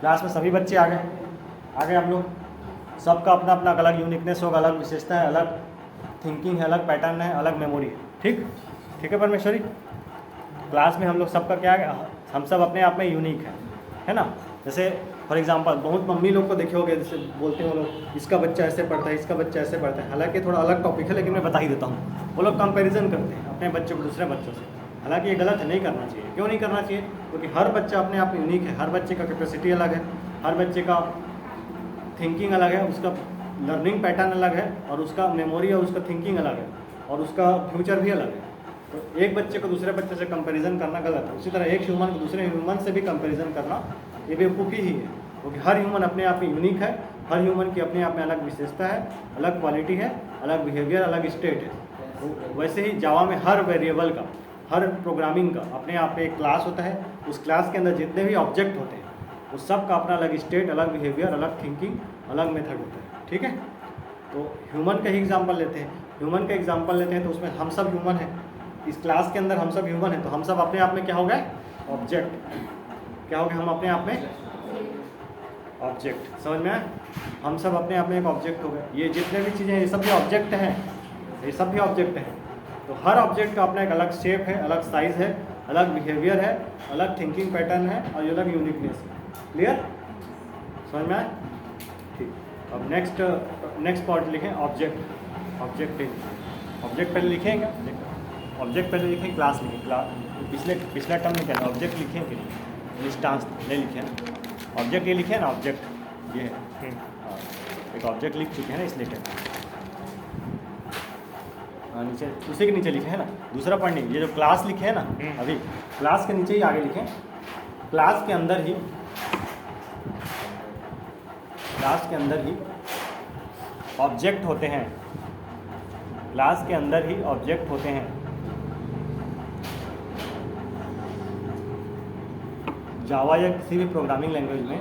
क्लास में सभी बच्चे आ गए हम लोग, सबका अपना अपना अलग यूनिकनेस होगा, अलग विशेषता है, अलग थिंकिंग है, अलग पैटर्न है, अलग मेमोरी है। ठीक है परमेश्वरी। क्लास में हम लोग सबका क्या है, हम सब अपने आप में यूनिक है ना। जैसे फॉर एग्जांपल बहुत मम्मी लोग को देखे होगे, जैसे बोलते हैं वो लोग, इसका बच्चा ऐसे पढ़ता है, इसका बच्चा ऐसे पढ़ता है। हालांकि थोड़ा अलग टॉपिक है, लेकिन मैं बता ही देता हूँ। वो लोग कंपैरिजन करते हैं अपने बच्चे को दूसरे बच्चों से। हालांकि ये गलत है, नहीं करना चाहिए। क्यों नहीं करना चाहिए? क्योंकि हर बच्चा अपने आप में यूनिक है। हर बच्चे का कैपेसिटी अलग है, हर बच्चे का थिंकिंग अलग है, उसका लर्निंग पैटर्न अलग है, और उसका मेमोरी और उसका थिंकिंग अलग है, और उसका फ्यूचर भी अलग है। तो एक बच्चे को दूसरे बच्चे से कंपैरिजन करना गलत है। उसी तरह एक ह्यूमन को दूसरे ह्यूमन से भी कंपैरिजन करना ये बेवकूफ़ी ही है, क्योंकि हर ह्यूमन अपने आप में यूनिक है। हर ह्यूमन की अपने आप में अलग विशेषता है, अलग क्वालिटी है, अलग बिहेवियर, अलग स्टेट है। तो वैसे ही जावा में हर वेरिएबल का, हर प्रोग्रामिंग का अपने आप में एक क्लास होता है। उस क्लास के अंदर जितने भी ऑब्जेक्ट होते हैं उस सब का अपना अलग स्टेट, अलग बिहेवियर, अलग थिंकिंग, अलग मेथड होता है। ठीक है, तो ह्यूमन का ही एग्जाम्पल लेते हैं। ह्यूमन का एग्जाम्पल लेते हैं तो उसमें हम सब ह्यूमन हैं। इस क्लास के अंदर हम सब ह्यूमन हैं, तो हम सब अपने आप में क्या हो गए? ऑब्जेक्ट। क्या हो गए हम अपने आप में? ऑब्जेक्ट। समझ में आया? हम सब अपने आप में एक ऑब्जेक्ट हो गए। ये जितने भी चीज़ें हैं ये सब भी ऑब्जेक्ट हैं, ये सब भी ऑब्जेक्ट हैं। तो हर ऑब्जेक्ट का अपना एक अलग शेप है, अलग साइज़ है, अलग बिहेवियर है, अलग थिंकिंग पैटर्न है, और अलग यूनिकनेस है। क्लियर? समझ में आया? ठीक। अब नेक्स्ट पार्ट लिखें ऑब्जेक्ट। ऑब्जेक्ट पहले लिखेंगे, ऑब्जेक्ट पहले लिखें, क्लास लिखें। क्लास पिछला टर्म में क्या है? ऑब्जेक्ट लिखें, फिर इंस्टेंस नहीं लिखे। ऑब्जेक्ट ये लिखे हैं ना, ऑब्जेक्ट ये है, हाँ, एक ऑब्जेक्ट लिख चुके हैं ना, इसलिए कहते हैं। हाँ, नीचे उसी के नीचे लिखे हैं ना, दूसरा पॉइंट नहीं, ये जो क्लास लिखे हैं ना, अभी क्लास के नीचे ही आगे लिखें, क्लास के अंदर ही ऑब्जेक्ट होते हैं, क्लास के अंदर ही ऑब्जेक्ट होते हैं। जावा या किसी भी प्रोग्रामिंग लैंग्वेज में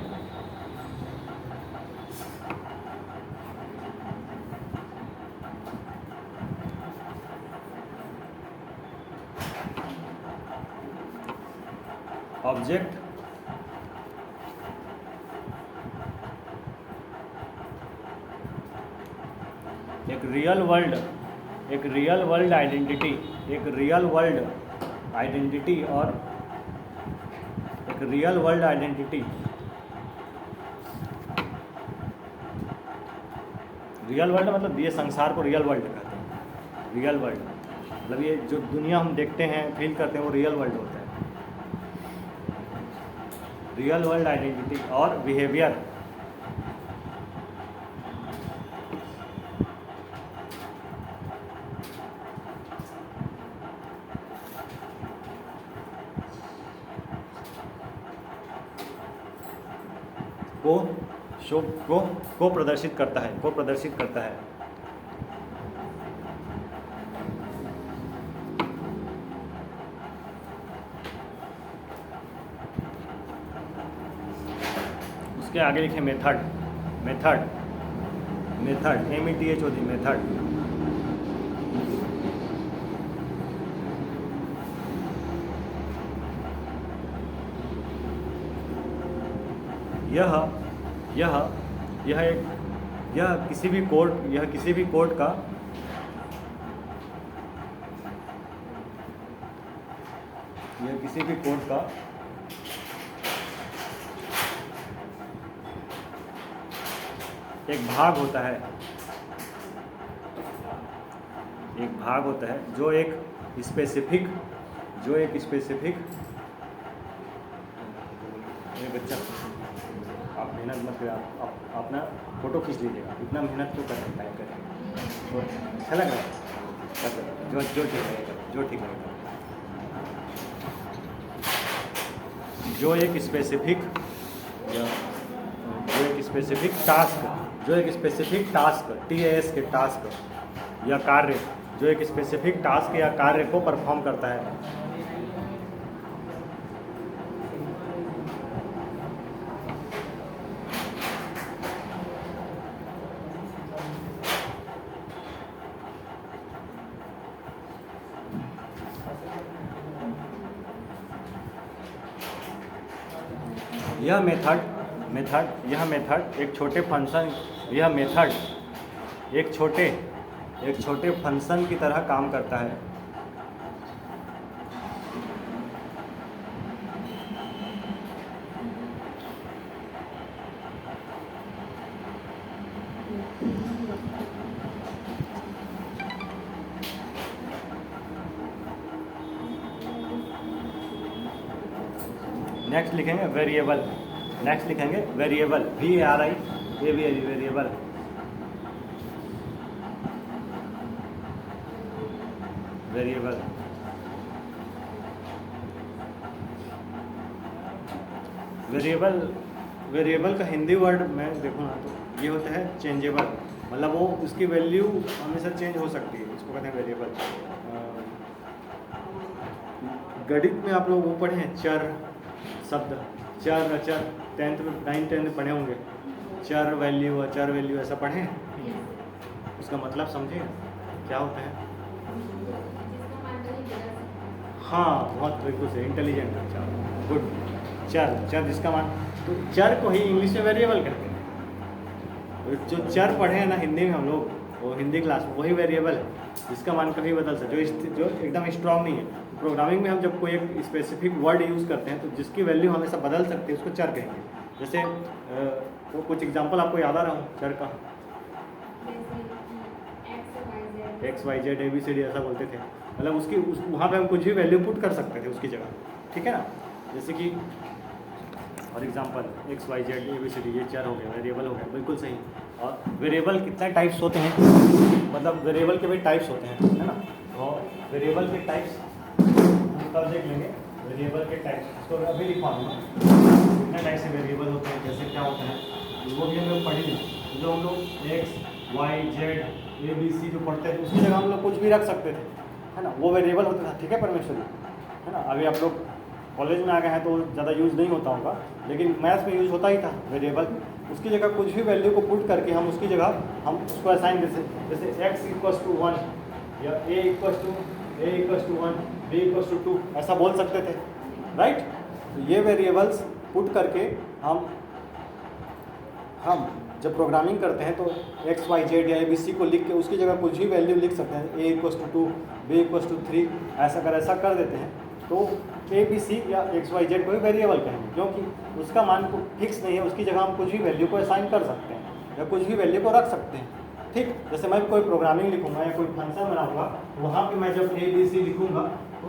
ऑब्जेक्ट एक रियल वर्ल्ड आइडेंटिटी, एक रियल वर्ल्ड आइडेंटिटी और एक real world identity, real world मतलब ये संसार को रियल वर्ल्ड कहते हैं। रियल वर्ल्ड मतलब ये जो दुनिया हम देखते हैं, फील करते हैं, वो रियल वर्ल्ड होता है। रियल वर्ल्ड आइडेंटिटी और बिहेवियर, को प्रदर्शित करता है, उसके आगे लिखे मेथड, METHOD, मेथड। यह किसी भी कोड का एक भाग होता है, जो एक स्पेसिफिक बच्चा, आप मेहनत मत करिए, आप अपना फ़ोटो खींच लीजिएगा, इतना मेहनत क्यों कर रहे हैं, टाइप करें तो अच्छा लग रहा है, जो ठीक रहेगा, जो एक स्पेसिफिक टास्क TAS के टास्क या कार्य, जो एक स्पेसिफिक टास्क या कार्य को परफॉर्म करता है। यह मेथड एक छोटे फंक्शन, एक छोटे फंक्शन की तरह काम करता है। नेक्स्ट लिखेंगे वेरिएबल, VARI, वेरिएबल। वेरिएबल का हिंदी वर्ड मैं देखूँ ना तो ये होता है चेंजेबल, मतलब वो उसकी वैल्यू हमेशा चेंज हो सकती है, इसको कहते हैं वेरिएबल। गणित में आप लोग वो पढ़े हैं चर शब्द, चर अचर, 9th 10th में पढ़े होंगे, चर वैल्यू अचर वैल्यू, ऐसा पढ़े हैं? उसका मतलब समझे क्या होता है? हाँ, बहुत बिल्कुल से इंटेलिजेंट, अच्छा गुड। चर जिसका मान, तो चर को ही इंग्लिश में वेरिएबल कहते हैं। जो चर पढ़े हैं ना हिंदी में हम लोग, वो हिंदी क्लास में, वही वेरिएबल है जिसका मान कभी बदल सकते, जो एकदम स्ट्रांग नहीं है। प्रोग्रामिंग में हम जब कोई एक स्पेसिफिक वर्ड यूज़ करते हैं तो जिसकी वैल्यू हमेशा बदल सकती है उसको चर कहेंगे। जैसे तो कुछ एग्जांपल आपको याद आ रहा हूँ चर का, XYZ ABCD ऐसा बोलते थे, मतलब वहाँ पे हम कुछ भी वैल्यू पुट कर सकते थे उसकी जगह, ठीक है ना। जैसे कि और example x y z ABCD ये चर हो गए, वेरिएबल हो गए, बिल्कुल सही। और वेरिएबल कितने टाइप्स होते हैं, मतलब वेरिएबल के भी टाइप्स होते हैं, है ना। और वेरिएबल के टाइप्स हम कल देख लेंगे। वेरिएबल के टाइप्स इसको अभी लिखवा दूँगा, कितने टाइप से वेरिएबल होते हैं, कैसे क्या होता है, वो भी हम लोग पढ़ लेंगे। जो हम लोग एक्स वाई जेड ABC जो पढ़ते थे उसकी जगह हम लोग कुछ भी रख सकते थे, है ना, वो वेरिएबल होता था। ठीक है परमेश्वरी, है ना। अभी आप लोग कॉलेज में आ गए हैं तो ज़्यादा यूज़ नहीं होता होगा, लेकिन मैथ्स में यूज़ होता ही था वेरिएबल। उसकी जगह कुछ भी वैल्यू को पुट करके हम उसकी जगह हम उसको असाइन जैसे x = 1 या a = 1 b = 2 ऐसा बोल सकते थे, राइट। तो ये वेरिएबल्स पुट करके हम जब प्रोग्रामिंग करते हैं तो एक्स वाई जेड या ABC को लिख के उसकी जगह कुछ भी वैल्यू लिख सकते हैं, a = 2 b = 3 ऐसा कर देते हैं तो ABC या XYZ को भी वेरिएबल कहेंगे, क्योंकि उसका मान को फिक्स नहीं है, उसकी जगह हम कुछ भी वैल्यू को असाइन कर सकते हैं या कुछ भी वैल्यू को रख सकते हैं। ठीक, जैसे मैं कोई प्रोग्रामिंग लिखूंगा या कोई फंक्शन बनाऊंगा तो वहाँ पे मैं जब ABC लिखूंगा तो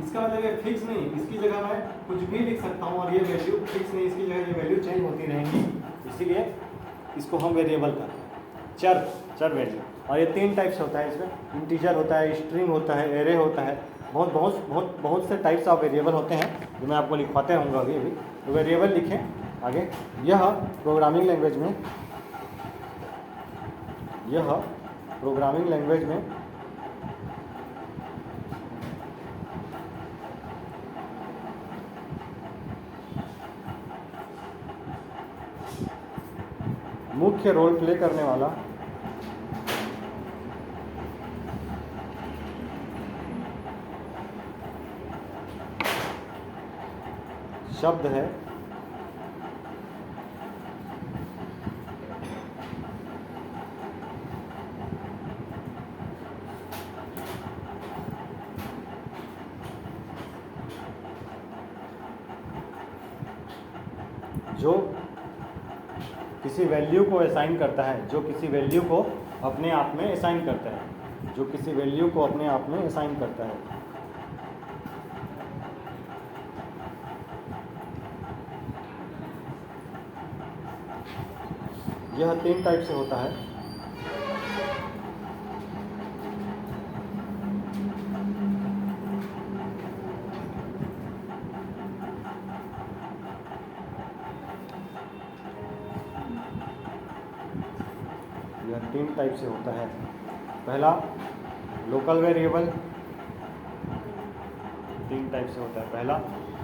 इसका मतलब ये फिक्स नहीं, इसकी जगह मैं कुछ भी लिख सकता हूँ और ये वैल्यू फिक्स नहीं, इसकी जगह ये वैल्यू चेंज होती रहेंगी, इसीलिए इसको हम वेरिएबल कहते हैं, चर वैल्यू। और ये 3 टाइप से होता है, इसमें इंटीजर होता है, स्ट्रिंग होता है, एरे होता है, बहुत से टाइप्स ऑफ वेरिएबल होते हैं जो मैं आपको लिखवाते रहूँगा अभी। तो वेरिएबल लिखें आगे। यह प्रोग्रामिंग लैंग्वेज में मुख्य रोल प्ले करने वाला शब्द है जो किसी वैल्यू को असाइन करता है, जो किसी वैल्यू को अपने आप में असाइन करता है, जो किसी वैल्यू को अपने आप में असाइन करता है। यह 3 टाइप से होता है। यह 3 टाइप से होता है। पहला लोकल वेरिएबल, 3 टाइप से होता है।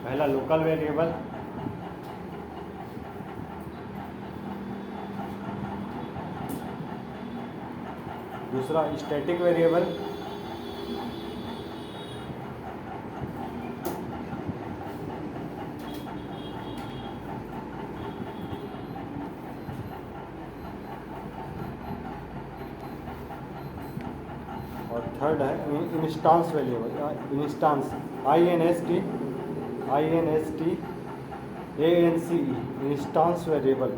पहला लोकल वेरिएबल, दूसरा स्टैटिक वेरिएबल, और थर्ड है instance variable, instance INSTANCE instance variable.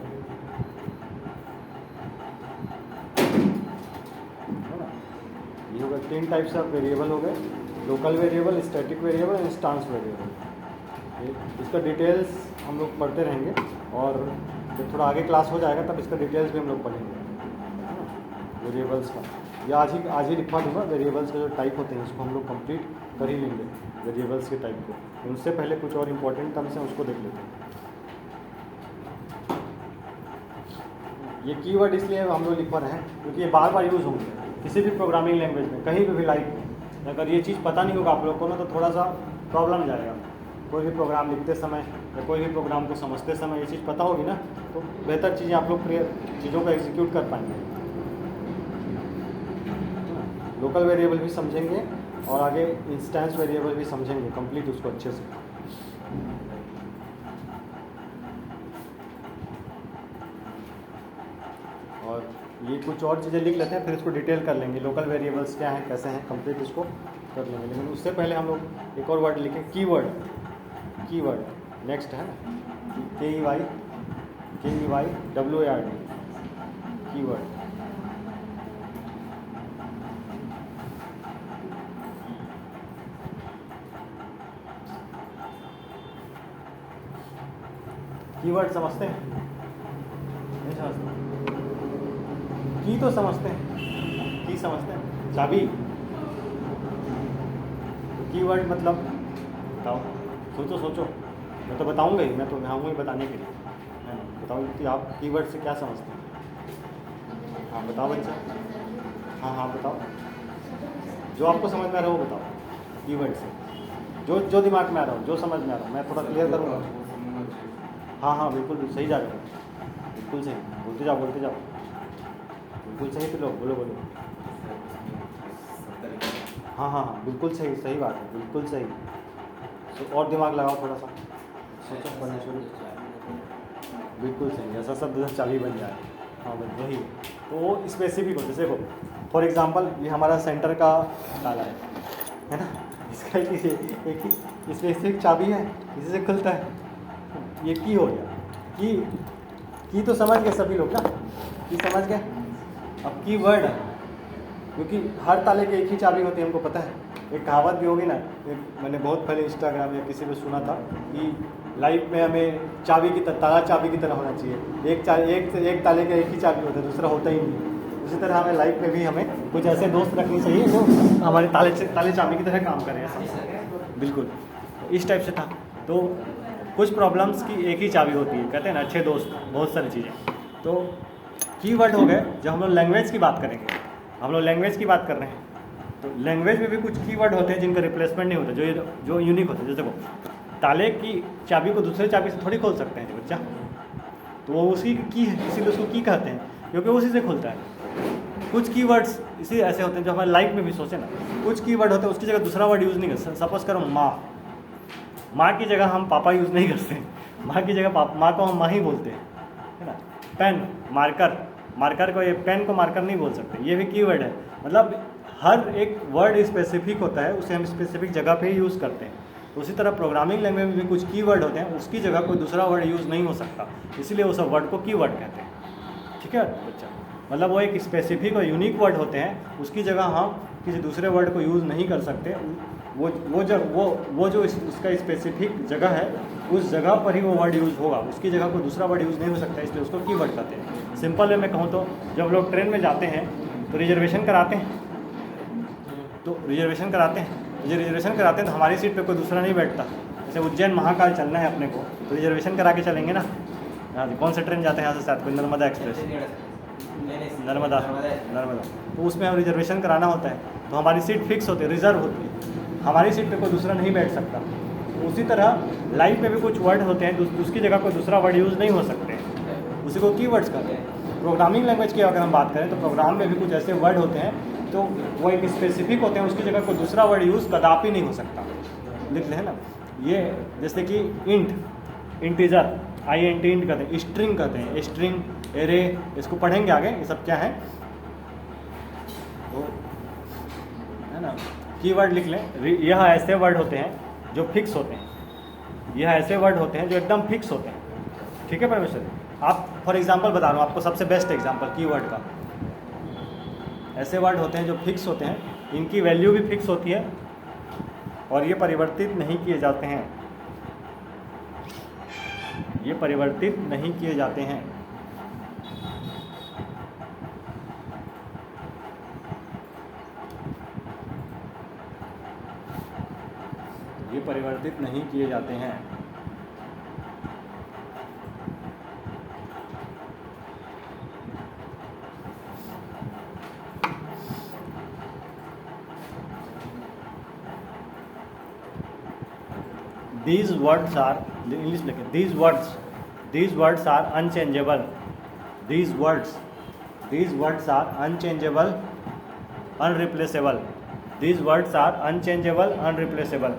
ये हो गए 3 टाइप्स ऑफ वेरिएबल हो गए, local variable, static variable, instance variable. इसका डिटेल्स हम लोग पढ़ते रहेंगे और जब थोड़ा आगे क्लास हो जाएगा तब इसका डिटेल्स भी हम लोग पढ़ेंगे, है ना, वेरिएबल्स का। या आज ही लिखवा दूँगा वेरिएबल्स के जो टाइप होते हैं, उसको हम लोग कंप्लीट कर ही लेंगे वेरिएबल्स के टाइप को। उससे पहले कुछ और इम्पोर्टेंट टर्म्स हैं, उसको देख लेते हैं। ये कीवर्ड इसलिए हम लोग लिखवा रहे हैं क्योंकि ये बार बार यूज़ होंगे किसी भी प्रोग्रामिंग लैंग्वेज में, कहीं पे भी लाइफ। अगर ये चीज़ पता नहीं होगा आप लोग को ना तो थोड़ा सा प्रॉब्लम जाएगा। कोई भी प्रोग्राम लिखते समय या कोई भी प्रोग्राम को समझते समय ये चीज़ पता होगी ना तो बेहतर चीज़ें आप लोग चीज़ों को एग्जीक्यूट कर पाएंगे। लोकल वेरिएबल भी समझेंगे और आगे इंस्टेंस वेरिएबल भी समझेंगे कंप्लीट उसको अच्छे से। और ये कुछ और चीज़ें लिख लेते हैं, फिर इसको डिटेल कर लेंगे। लोकल वेरिएबल्स क्या हैं, कैसे हैं, कंप्लीट इसको कर लेंगे। लेकिन उससे पहले हम लोग एक और वर्ड लिखें, कीवर्ड नेक्स्ट है ना, KEYWORD, कीवर्ड। कीवर्ड समझते हैं? नहीं समझते? की तो समझते हैं, की समझते हैं, चाबी। कीवर्ड मतलब बताओ, सोचो सोचो, मैं तो बताऊंगा ही, मैं तो यहाँ हूँ ही बताने के लिए, है ना? बताओ कि आप कीवर्ड से क्या समझते हैं? हाँ बताओ बच्चा, हाँ हाँ बताओ, जो आपको समझ में आ रहा है वो बताओ। कीवर्ड से जो दिमाग में आ रहा हो, जो समझ में आ रहा हो, मैं थोड़ा क्लियर करूँगा। हाँ हाँ बिल्कुल सही जा रहे हो, बिल्कुल सही, बोलते जाओ बिल्कुल सही। तो लोग बोलो बोलो। हाँ हाँ हाँ बिल्कुल सही, सही बात है, बिल्कुल सही। और दिमाग लगाओ थोड़ा सा, सोचो परमेश्वरी, बिल्कुल सही, ऐसा शब्द चाबी बन जाए। हाँ बस वही, तो वो स्पेसिफिक हो। जैसे फॉर एग्जांपल ये हमारा सेंटर का ताला है ना, इसका एक ही स्पेसिफिक चाबी है, इसी से खुलता है। ये की हो गया, की तो समझ गए सभी लोग ना, की समझ गए। अब की वर्ड है, क्योंकि हर ताले की एक ही चाबी होती है, हमको पता है। एक कहावत भी होगी ना, मैंने बहुत पहले इंस्टाग्राम या किसी पे सुना था कि लाइफ में हमें चाबी की तरह, ताला चाबी की तरह होना चाहिए। एक ताले का एक ही चाबी होता है, दूसरा होता ही नहीं। उसी तरह हमें लाइफ में भी हमें कुछ ऐसे दोस्त रखने चाहिए जो हमारे ताले चाबी की तरह काम करें, ऐसा बिल्कुल इस टाइप से था। तो कुछ प्रॉब्लम्स की एक ही चाबी होती है, कहते हैं ना अच्छे दोस्त, बहुत सारी चीज़ें। तो कीवर्ड हो गए। जब हम लोग लैंग्वेज की बात करेंगे, हम लोग लैंग्वेज की बात कर रहे हैं, तो लैंग्वेज में भी कुछ कीवर्ड होते हैं जिनका रिप्लेसमेंट नहीं होता, जो यूनिक होते हैं। जैसे वो ताले की चाबी को दूसरे चाबी से थोड़ी खोल सकते हैं जो बच्चा, तो वो उसी की है, इसीलिए उसको की कहते हैं, क्योंकि उसी से खुलता है। कुछ कीवर्ड्स इसी ऐसे होते हैं जो हमारे लाइफ में भी सोचे ना, कुछ कीवर्ड होते हैं उसकी जगह दूसरा वर्ड यूज़ नहीं करते। सपोज करो माँ की जगह हम पापा यूज़ नहीं करते, माँ की जगह माँ को हम माँ ही बोलते हैं, है ना। पेन, मार्कर को, ये पेन को मार्कर नहीं बोल सकते, ये भी कीवर्ड है। मतलब हर एक वर्ड स्पेसिफिक होता है, उसे हम स्पेसिफिक जगह पे ही यूज़ करते हैं। तो उसी तरह प्रोग्रामिंग लैंग्वेज में भी कुछ कीवर्ड होते हैं, उसकी जगह कोई दूसरा वर्ड यूज़ नहीं हो सकता, इसीलिए उस वर्ड को कीवर्ड कहते हैं। ठीक है बच्चा, मतलब वो एक स्पेसिफिक और यूनिक वर्ड होते हैं, उसकी जगह हम किसी दूसरे वर्ड को यूज़ नहीं कर सकते। वो जो उसका स्पेसिफिक जगह है, उस जगह पर ही वो वर्ड यूज़ होगा, उसकी जगह कोई दूसरा वर्ड यूज़ नहीं हो सकता, इसलिए उसको कीवर्ड कहते हैं। सिंपल वे में कहूँ तो जब लोग ट्रेन में जाते हैं तो रिजर्वेशन कराते हैं, तो रिजर्वेशन कराते हैं तो हमारी सीट पे कोई दूसरा नहीं बैठता। जैसे उज्जैन महाकाल चलना है अपने को, तो रिजर्वेशन करा के चलेंगे ना। हाँ जी, कौन सा ट्रेन जाते हैं यहाँ से साथ, कोई नर्मदा एक्सप्रेस, नर्मदा, तो उसमें हम रिजर्वेशन कराना होता है, तो हमारी सीट फिक्स होती है, रिजर्व होती है, हमारी सीट पे कोई दूसरा नहीं बैठ सकता। तो उसी तरह लाइफ में भी कुछ वर्ड होते हैं उसकी जगह कोई दूसरा वर्ड यूज़ नहीं हो सकते, उसी को कीवर्ड्स कहते हैं। प्रोग्रामिंग लैंग्वेज की अगर हम बात करें तो प्रोग्राम में भी कुछ ऐसे वर्ड होते हैं तो वो एक स्पेसिफिक होते हैं, उसकी जगह कोई दूसरा वर्ड यूज़ कदापि नहीं हो सकता। लिख लें ना, ये जैसे कि इंटीजर, INT इंट कहते हैं, स्ट्रिंग कहते हैं, स्ट्रिंग, एरे, इसको पढ़ेंगे आगे, ये सब क्या है वो, है ना। कीवर्ड लिख लें, यह ऐसे वर्ड होते हैं जो फिक्स होते हैं, यह ऐसे वर्ड होते हैं जो एकदम फिक्स होते हैं। ठीक है परमेश्वर, आप फॉर एग्जांपल बता रहा हूँ आपको, सबसे बेस्ट एग्जांपल कीवर्ड का। ऐसे वर्ड होते हैं जो फिक्स होते हैं, इनकी वैल्यू भी फिक्स होती है और ये परिवर्तित नहीं किए जाते हैं, ये परिवर्तित नहीं किए जाते हैं। ये परिवर्तित नहीं किए जाते हैं। These words are, इंग्लिश लिखें, these words are unchangeable, these words are unchangeable, unreplaceable, these words are unchangeable, unreplaceable,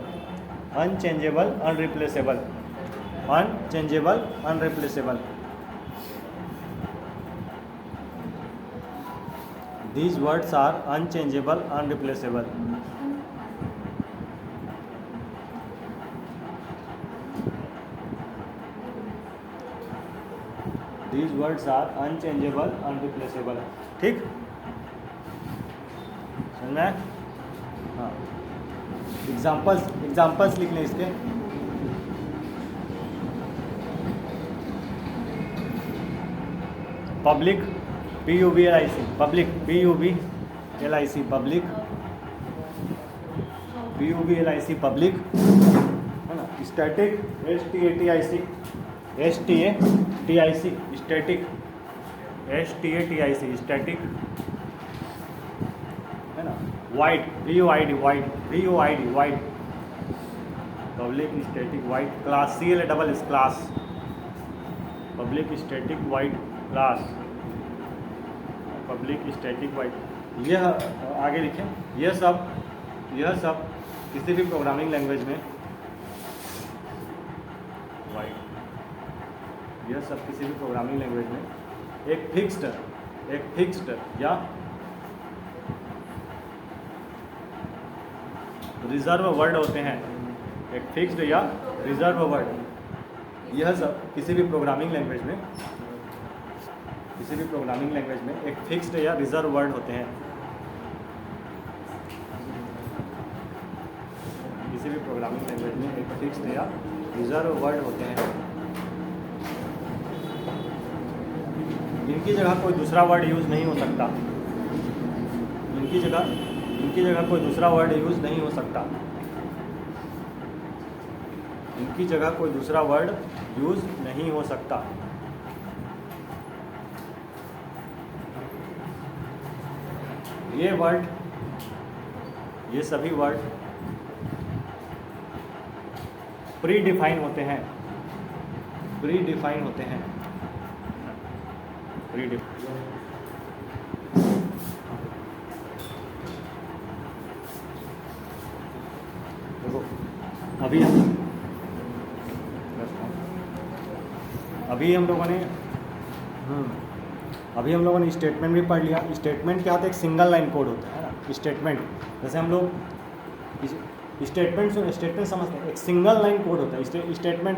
unchangeable, unreplaceable, unchangeable, unreplaceable. These words are unchangeable, unreplaceable. These words are unchangeable, unreplaceable. ठीक, समझ में आया? हाँ, examples लिख लें इसके। Public, PUBLIC, public, PUBLIC, public, PUBLIC, public, है ना। Static, STATIC, static, STATIC, static, है ना। Wide, VOID, wide, public static wide class, CLASS, class, public static wide class, public static wide. यह आगे लिखें, यह सब किसी भी प्रोग्रामिंग लैंग्वेज में वाइड, यह सब किसी भी प्रोग्रामिंग लैंग्वेज में एक फिक्स्ड या रिजर्व वर्ड होते हैं, एक फिक्स्ड या रिजर्व वर्ड। यह सब किसी भी प्रोग्रामिंग लैंग्वेज में एक फिक्स्ड या रिजर्व वर्ड होते हैं। किसी भी प्रोग्रामिंग लैंग्वेज में एक फिक्स्ड या रिजर्व वर्ड होते हैं। इनकी जगह कोई दूसरा वर्ड यूज़ नहीं हो सकता, इनकी जगह कोई दूसरा वर्ड यूज़ नहीं हो सकता, इनकी जगह कोई दूसरा वर्ड यूज़ नहीं हो सकता। ये सभी वर्ड प्री डिफाइन होते हैं, देखो अभी हम लोगों ने स्टेटमेंट भी पढ़ लिया। स्टेटमेंट क्या होता है? एक सिंगल लाइन कोड होता है ना स्टेटमेंट। जैसे हम लोग स्टेटमेंट समझते हैं, एक सिंगल लाइन कोड होता है स्टेटमेंट।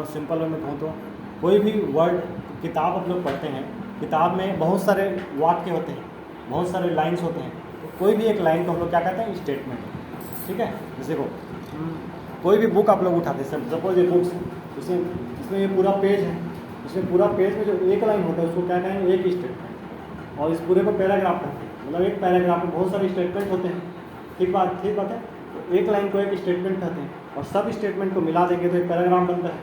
सिंपल वे में कहूँ तो कोई भी वर्ड, किताब आप लोग पढ़ते हैं, किताब में बहुत सारे वाक्य होते हैं, बहुत सारे लाइन्स होते हैं, तो कोई भी एक लाइन को हम लोग क्या कहते हैं? स्टेटमेंट। ठीक है, जैसे को कोई भी बुक आप लोग उठाते हैं, सपोज ये बुक्स, इसमें ये पूरा पेज है, इसमें पूरा पेज में जो एक लाइन होता है उसको क्या कहेंगे? एक स्टेटमेंट। और इस पूरे को पैराग्राफ कहते हैं, मतलब एक पैराग्राफ में बहुत सारे स्टेटमेंट होते हैं। ठीक बात है। तो एक लाइन को एक स्टेटमेंट कहते हैं, और सब स्टेटमेंट को मिला देंगे तो एक पैराग्राफ बनता है।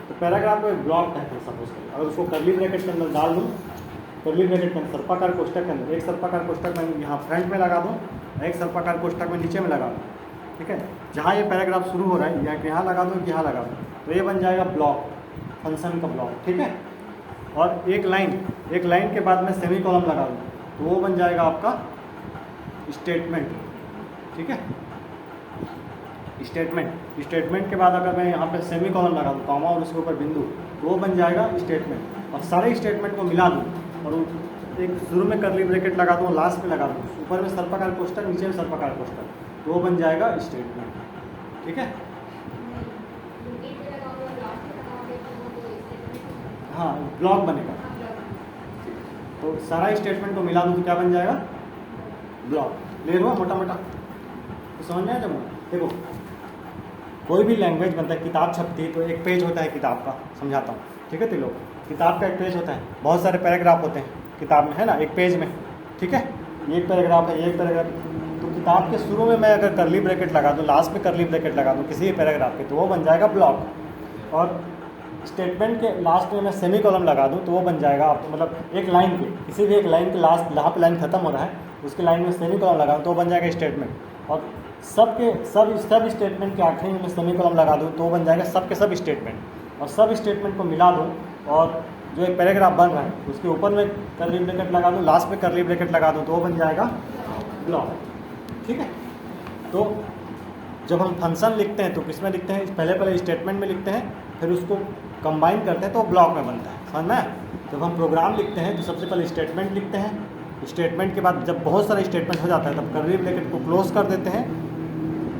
तो पैराग्राफ को एक ब्लॉक कहते हैं सपोज करें। अगर उसको कर्ली ब्रैकेट के अंदर डाल दूँ, कर्ली ब्रैकेट के अंदर सर्पाकार कोष्ठक के अंदर एक सर्पाकार कोष्ठक मैं यहाँ फ्रंट में लगा दूँ, एक सर्पाकार कोष्ठक में नीचे में लगा दूँ। ठीक है, जहाँ ये पैराग्राफ शुरू हो रहा है यहाँ लगा दूँ, यहाँ लगा दूँ, तो ये बन जाएगा ब्लॉक, फंक्शन का ब्लॉक। ठीक है, और एक लाइन के बाद में सेमी कॉलम लगा दूँ तो वो बन जाएगा आपका स्टेटमेंट। ठीक है, स्टेटमेंट के बाद अगर मैं यहाँ पे सेमी कॉलम लगा दूँ, कॉमा और उसके ऊपर बिंदु, तो वो बन जाएगा स्टेटमेंट। और सारे स्टेटमेंट को मिला दूँ और एक शुरू में कर्ली ब्रैकेट लगा दूँ, लास्ट में लगा दूँ, ऊपर में सर्पाकार कोष्ठक, नीचे में सर्पाकार कोष्ठक, तो वो बन जाएगा स्टेटमेंट। ठीक है, हाँ, ब्लॉक बनेगा। तो सारा स्टेटमेंट को मिला दूँ तो क्या बन जाएगा? ब्लॉक। क्लियर हुआ मोटा मोटा? तो समझ में आया जब देखो कोई भी लैंग्वेज बनता है, किताब छपती है तो एक पेज होता है किताब का, समझाता हूँ। ठीक है, तो लोग किताब का एक पेज होता है, बहुत सारे पैराग्राफ होते हैं किताब में, है ना, एक पेज में। ठीक है, ये एक पैराग्राफ है, ये एक पैराग्राफ। तो किताब के शुरू में मैं अगर कर्ली ब्रैकेट लगा दूँ, लास्ट में कर्ली ब्रैकेट लगा दूँ किसी भी पैराग्राफ के, तो वो बन जाएगा ब्लॉक। और स्टेटमेंट के लास्ट में मैं सेमी कॉलम लगा दूँ तो वो बन जाएगा आपको, मतलब एक लाइन के, किसी भी एक लाइन के लास्ट, जहाँ पे लाइन खत्म हो रहा है उसके लाइन में सेमी कॉलम लगा दूँ तो वो बन जाएगा स्टेटमेंट। और सब स्टेटमेंट के आखिरी में सेमी कॉलम लगा दूँ तो वो बन जाएगा सब के सब स्टेटमेंट। और सब स्टेटमेंट को मिला दूँ और जो एक पैराग्राफ बन रहा है उसके ऊपर में कर्ली ब्रैकेट लगा दूँ, लास्ट में कर्ली ब्रैकेट लगा दूँ तो वो बन जाएगा ब्लॉक। ठीक है, तो जब हम फंक्शन लिखते हैं तो किस में लिखते हैं? पहले स्टेटमेंट में लिखते हैं, फिर उसको कंबाइन करते हैं तो ब्लॉक में बनता है। समझ में? जब हम प्रोग्राम लिखते हैं तो सबसे पहले स्टेटमेंट लिखते हैं, स्टेटमेंट के बाद जब बहुत सारे स्टेटमेंट हो जाता है तब कर्ली ब्रैकेट को क्लोज कर देते हैं,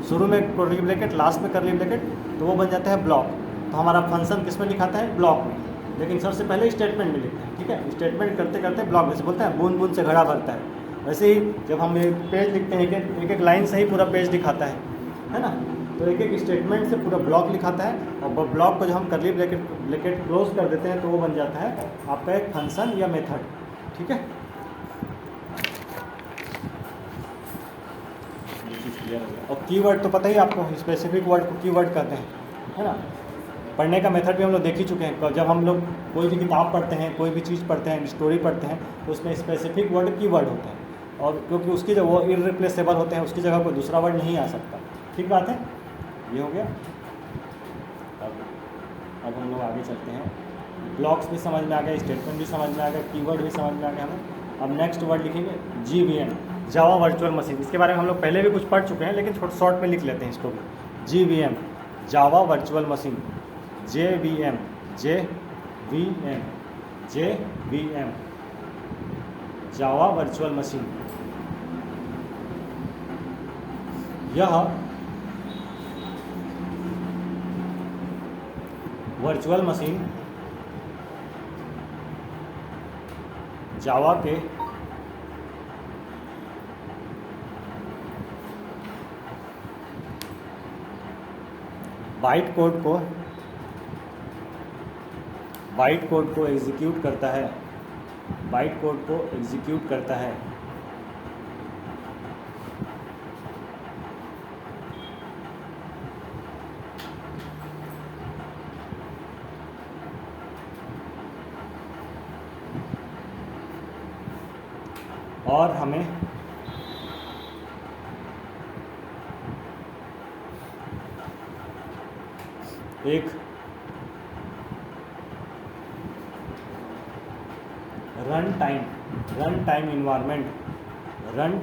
शुरू में कर्ली ब्रैकेट, लास्ट में कर्ली ब्रैकेट, तो वो बन जाता है ब्लॉक। तो हमारा फंक्शन किस में लिखाता है? ब्लॉक में। लेकिन सबसे पहले स्टेटमेंट में लिखते हैं। ठीक है, स्टेटमेंट करते करते ब्लॉक में से बोलते हैं बूंद बूंद से घड़ा भरता है। वैसे ही जब हम एक पेज लिखते हैं, एक एक लाइन से ही पूरा पेज दिखाता है ना। तो एक एक स्टेटमेंट से पूरा ब्लॉक लिखाता है और ब्लॉक को जब हम करली ब्रैकेट क्लोज कर देते हैं तो वो बन जाता है आपका एक फंक्शन या मेथड। ठीक है, ये चीज़ क्लियर हो गया। और कीवर्ड तो पता ही आपको, स्पेसिफिक वर्ड को कीवर्ड कहते हैं, है ना। पढ़ने का मेथड भी हम लोग देख ही चुके हैं। जब हम लोग कोई भी किताब पढ़ते हैं, कोई भी चीज़ पढ़ते हैं, स्टोरी पढ़ते हैं, तो उसमें स्पेसिफिक वर्ड कीवर्ड होते हैं, और क्योंकि उसकी जब वो इररिप्लेसेबल होते हैं, उसकी जगह कोई दूसरा वर्ड नहीं आ सकता। ठीक बात है, ये हो गया। अब हम लोग आगे चलते हैं। ब्लॉक्स भी समझ में आ गया, स्टेटमेंट भी समझ में आ गया, कीवर्ड भी समझ में आ गया हमें। अब नेक्स्ट वर्ड लिखेंगे JVM, जावा वर्चुअल मशीन। इसके बारे में हम लोग पहले भी कुछ पढ़ चुके हैं, लेकिन थोड़ा शॉर्ट में लिख लेते हैं इसको भी। JVM, Java virtual machine. JVM, Java virtual machine. यह वर्चुअल मशीन जावा के बाइट कोड को एग्जीक्यूट करता है, बाइट कोड को एग्जीक्यूट करता है। और हमें एक run time environment, run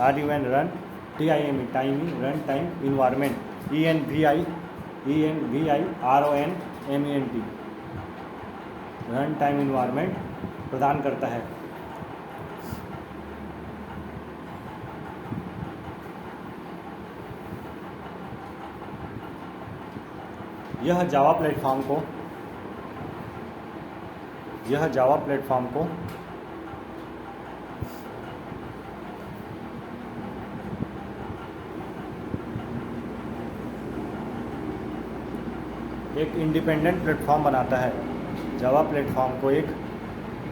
RUN run TIME time run time environment ENVIRONMENT run time environment प्रदान करता है। यह जावा प्लेटफॉर्म को एक इंडिपेंडेंट प्लेटफॉर्म बनाता है। जावा प्लेटफॉर्म को एक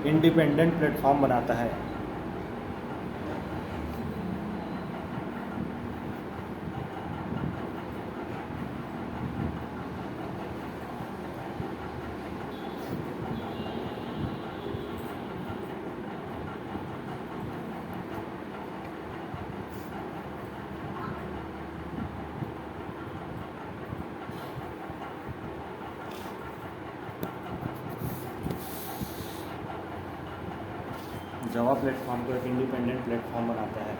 इंडिपेंडेंट प्लेटफॉर्म बनाता है। जावा प्लेटफॉर्म को एक इंडिपेंडेंट प्लेटफॉर्म बनाता है।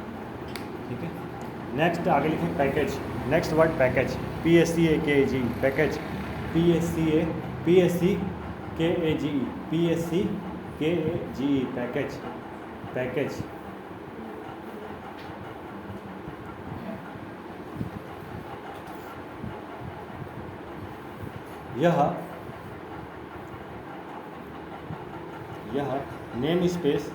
ठीक है, नेक्स्ट आगे लिखें package. Next word package, PSCKAGE package, PSCKAGE package. यह नेम स्पेस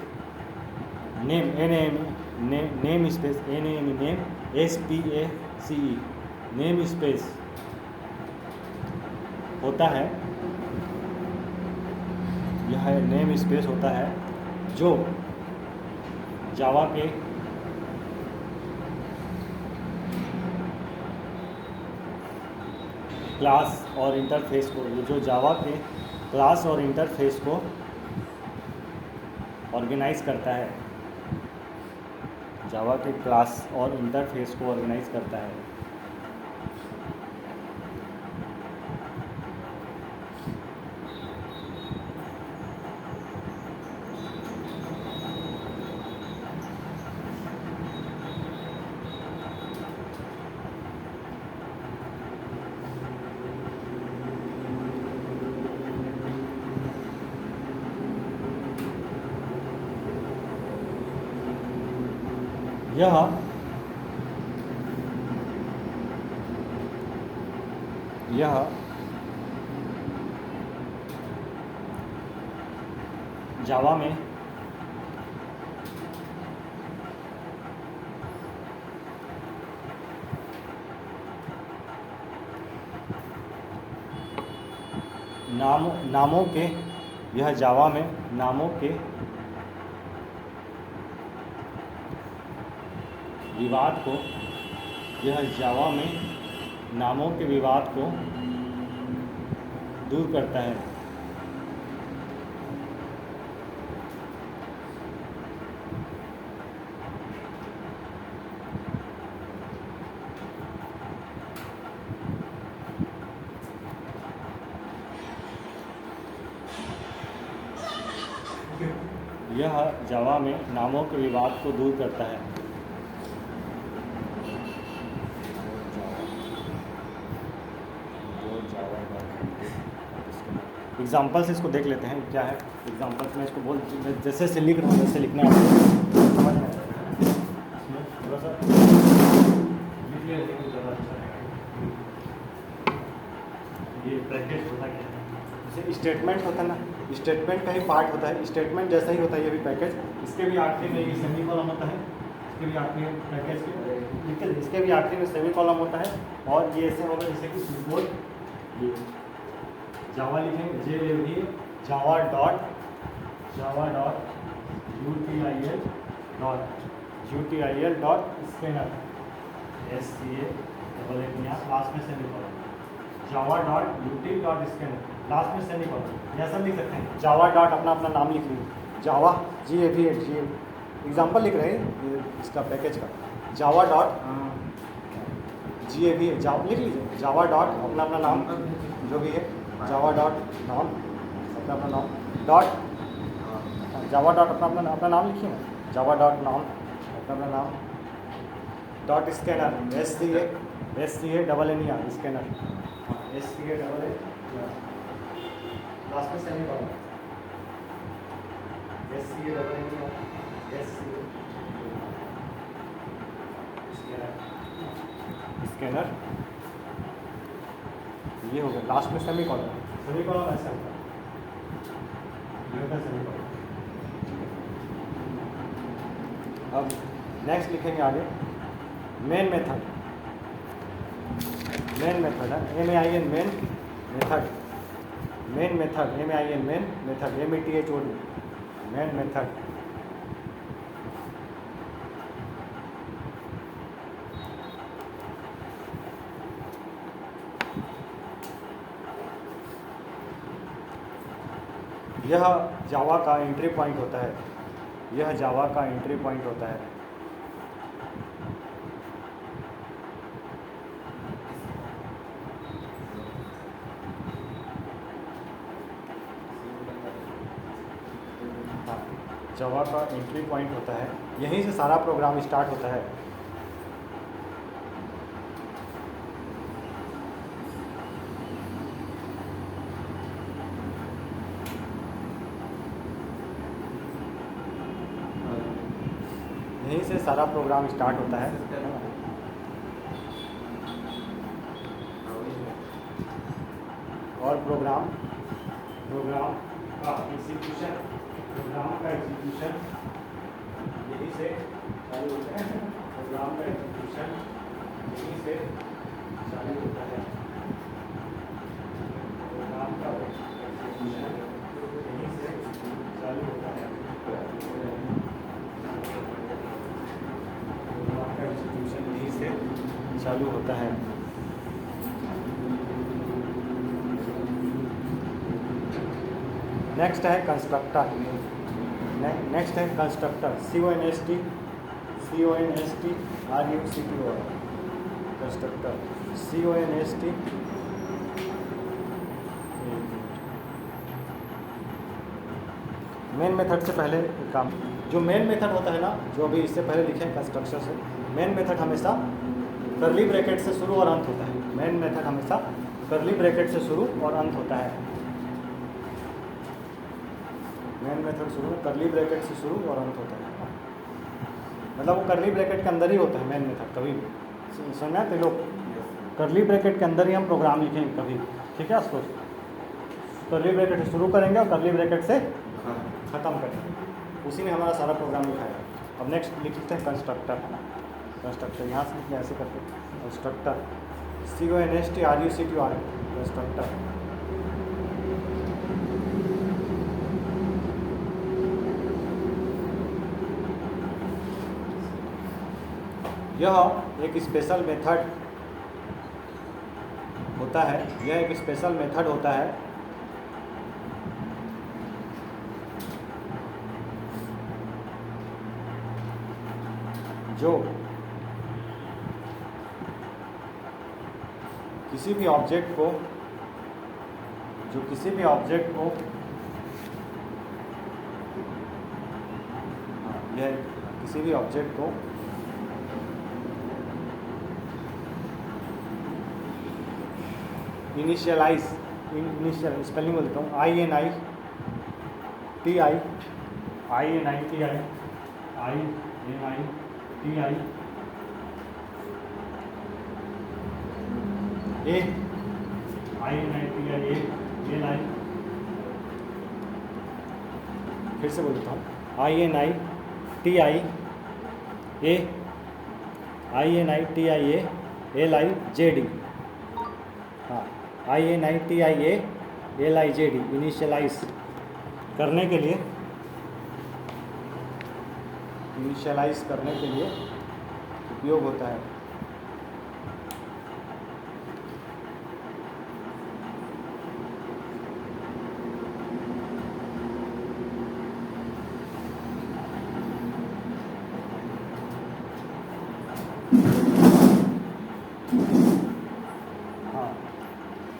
होता है। यह नेम स्पेस होता है जो जावा के क्लास और इंटरफेस को ऑर्गेनाइज करता है। जावा के क्लास और इंटरफेस को ऑर्गेनाइज करता है। यह जावा में नामों के, यह जावा में नामों के विवाद को, यह जावा में नामों के विवाद को दूर करता है। यह जावा में नामों के विवाद को दूर करता है। एग्जाम्पल्स इसको देख लेते हैं क्या है। एग्जाम्पल्स में इसको बोल जैसे जैसे लिख रहा हूँ वैसे लिखना है आपको समझ में आएगा। थोड़ा सा लिख लिया तो ज़्यादा अच्छा रहेगा। ये प्रैक्टिस होता क्या है, जैसे स्टेटमेंट होता है ना, स्टेटमेंट का ही पार्ट होता है, स्टेटमेंट जैसा ही होता है ये भी पैकेज। इसके भी आखिरी में ये सेमी कॉलम होता है, इसके भी आखिरी में पैकेज के, इसके भी आखिरी में सेमी कॉलम होता है। और ये ऐसे होगा जैसे कि स्विच ये जावा लिखेंगे JAVA Java dot util dot scanner SCA last में semicolon, Java dot util dot scanner last में सेमी कॉलम। यह सब लिख सकते हैं। जावा डॉट अपना नाम लिख लीजिए, जावा GAVA एग्जाम्पल लिख रहे हैं ये इसका पैकेज का। जावा डॉट GAVA जावा लिख लीजिए, जावा डॉट अपना नाम जो भी है, जावा डॉट नाम अपना नाम डॉट, जावा डॉट अपना नाम लिखिए ना, जावा डॉट नाम अपना नाम dot scanner SCA scanner SCA last में सेमी कॉलम स्कैनर ये हो गया, लास्ट में सेमी कॉलम ऐसा होता है, ये होता है सेमी कॉलम। अब नेक्स्ट लिखेंगे आगे मेन मेथड है MEIN main method, main method MEIN main method METHOD main method. यह जावा का एंट्री पॉइंट होता है, यह जावा का एंट्री पॉइंट होता है। हाँ, जावा का एंट्री पॉइंट होता है, यहीं से सारा प्रोग्राम स्टार्ट होता है। यहीं से सारा प्रोग्राम स्टार्ट होता है। और प्रोग्राम का एग्जीक्यूशन यहीं से चालू होता है। प्रोग्राम का एग्जीक्यूशन यहीं से चालू होता है। प्रोग्राम का एग्जीक्यूशन यहीं से चालू होता है। एग्जीक्यूशन यहीं से चालू होता है। नेक्स्ट है कंस्ट्रक्टर, नेक्स्ट है constructor CONST RUCTOR constructor CONST। Main method से पहले काम, जो मेन मेथड होता है ना, जो अभी इससे पहले लिखे कंस्ट्रक्शन से, मेन मेथड हमेशा कर्ली ब्रैकेट से शुरू और अंत होता है। मेन मेथड हमेशा कर्ली ब्रैकेट से शुरू और अंत होता है। मेन मेथड शुरू में कर्ली ब्रैकेट से शुरू और अंत होता है, मतलब वो कर्ली ब्रैकेट के अंदर ही होता है मेन मेथड। कभी भी समझ आते लोग, कर्ली ब्रैकेट के अंदर ही हम प्रोग्राम लिखेंगे कभी, ठीक है। उसको कर्ली ब्रैकेट से शुरू करेंगे और कर्ली ब्रैकेट से ख़त्म करेंगे, उसी में हमारा सारा प्रोग्राम लिखा है। अब नेक्स्ट लिखते हैं कंस्ट्रक्टर। कंस्ट्रक्टर यहाँ से लिखते हैं ऐसे करके, कंस्ट्रक्टर CONST RUCTOR कंस्ट्रक्टर। यह एक स्पेशल मेथड होता है, यह एक स्पेशल मेथड होता है जो किसी भी ऑब्जेक्ट को यह किसी भी ऑब्जेक्ट को इनिशियल स्पेलिंग बोल देता हूँ, INITI फिर से बोल देता हूँ, INITIALIJD, हाँ, INITIALIJD इनिशियलाइज करने के लिए उपयोग होता है।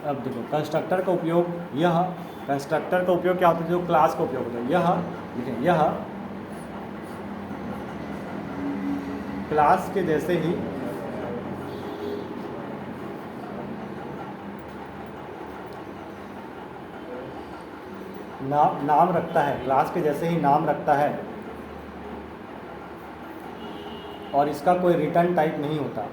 अब देखो कंस्ट्रक्टर का उपयोग, कंस्ट्रक्टर का उपयोग क्या होता है, जो क्लास का उपयोग होता है। यह क्लास के जैसे ही नाम रखता है, क्लास के जैसे ही नाम रखता है और इसका कोई रिटर्न टाइप नहीं होता,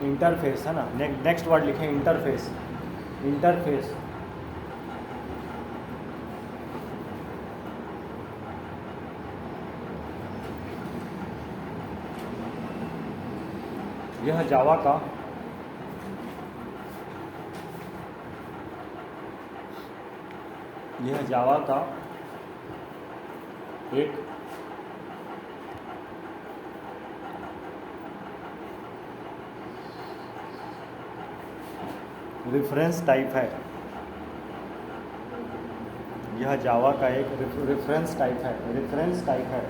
इंटरफेस है ना। नेक्स्ट वर्ड लिखें इंटरफेस। यह जावा का एक रेफरेंस टाइप है। यह जावा का एक रेफरेंस टाइप है।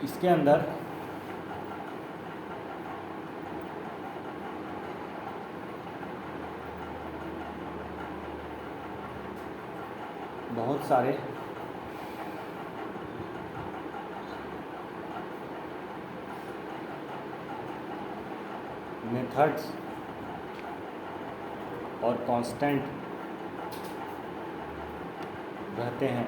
इसके अंदर बहुत सारे मेथड्स और कांस्टेंट रहते हैं।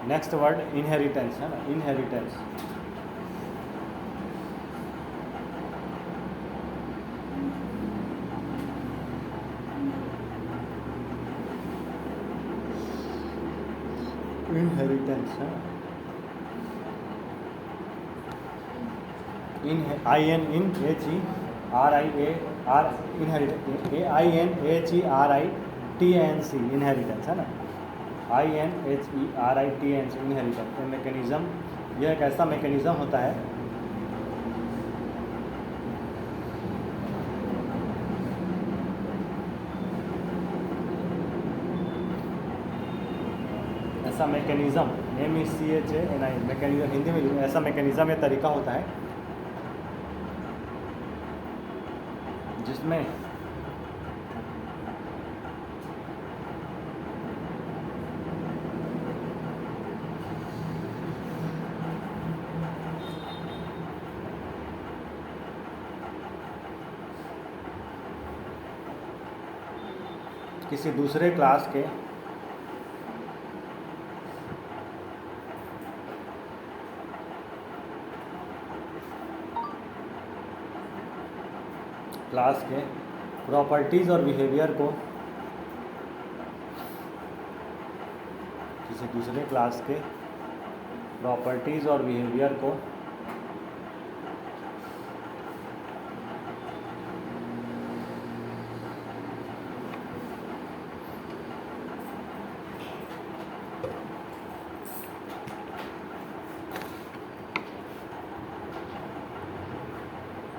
नेक्स्ट वर्ड इनहेरिटेंस है ना। इनहेरिटेंस है INHERITANCE इनहेरिटेंस है ना। INHERITANCE इनहेरिटेंस मैकेनिज्म, यह एक ऐसा मैकेनिज्म होता है ऐसा मैकेनिज्म मैकेनिज्म हिंदी में ऐसा मैकेनिज्म या तरीका होता है जिसमें किसी दूसरे क्लास के प्रॉपर्टीज़ और बिहेवियर को किसी दूसरे क्लास के प्रॉपर्टीज़ और बिहेवियर को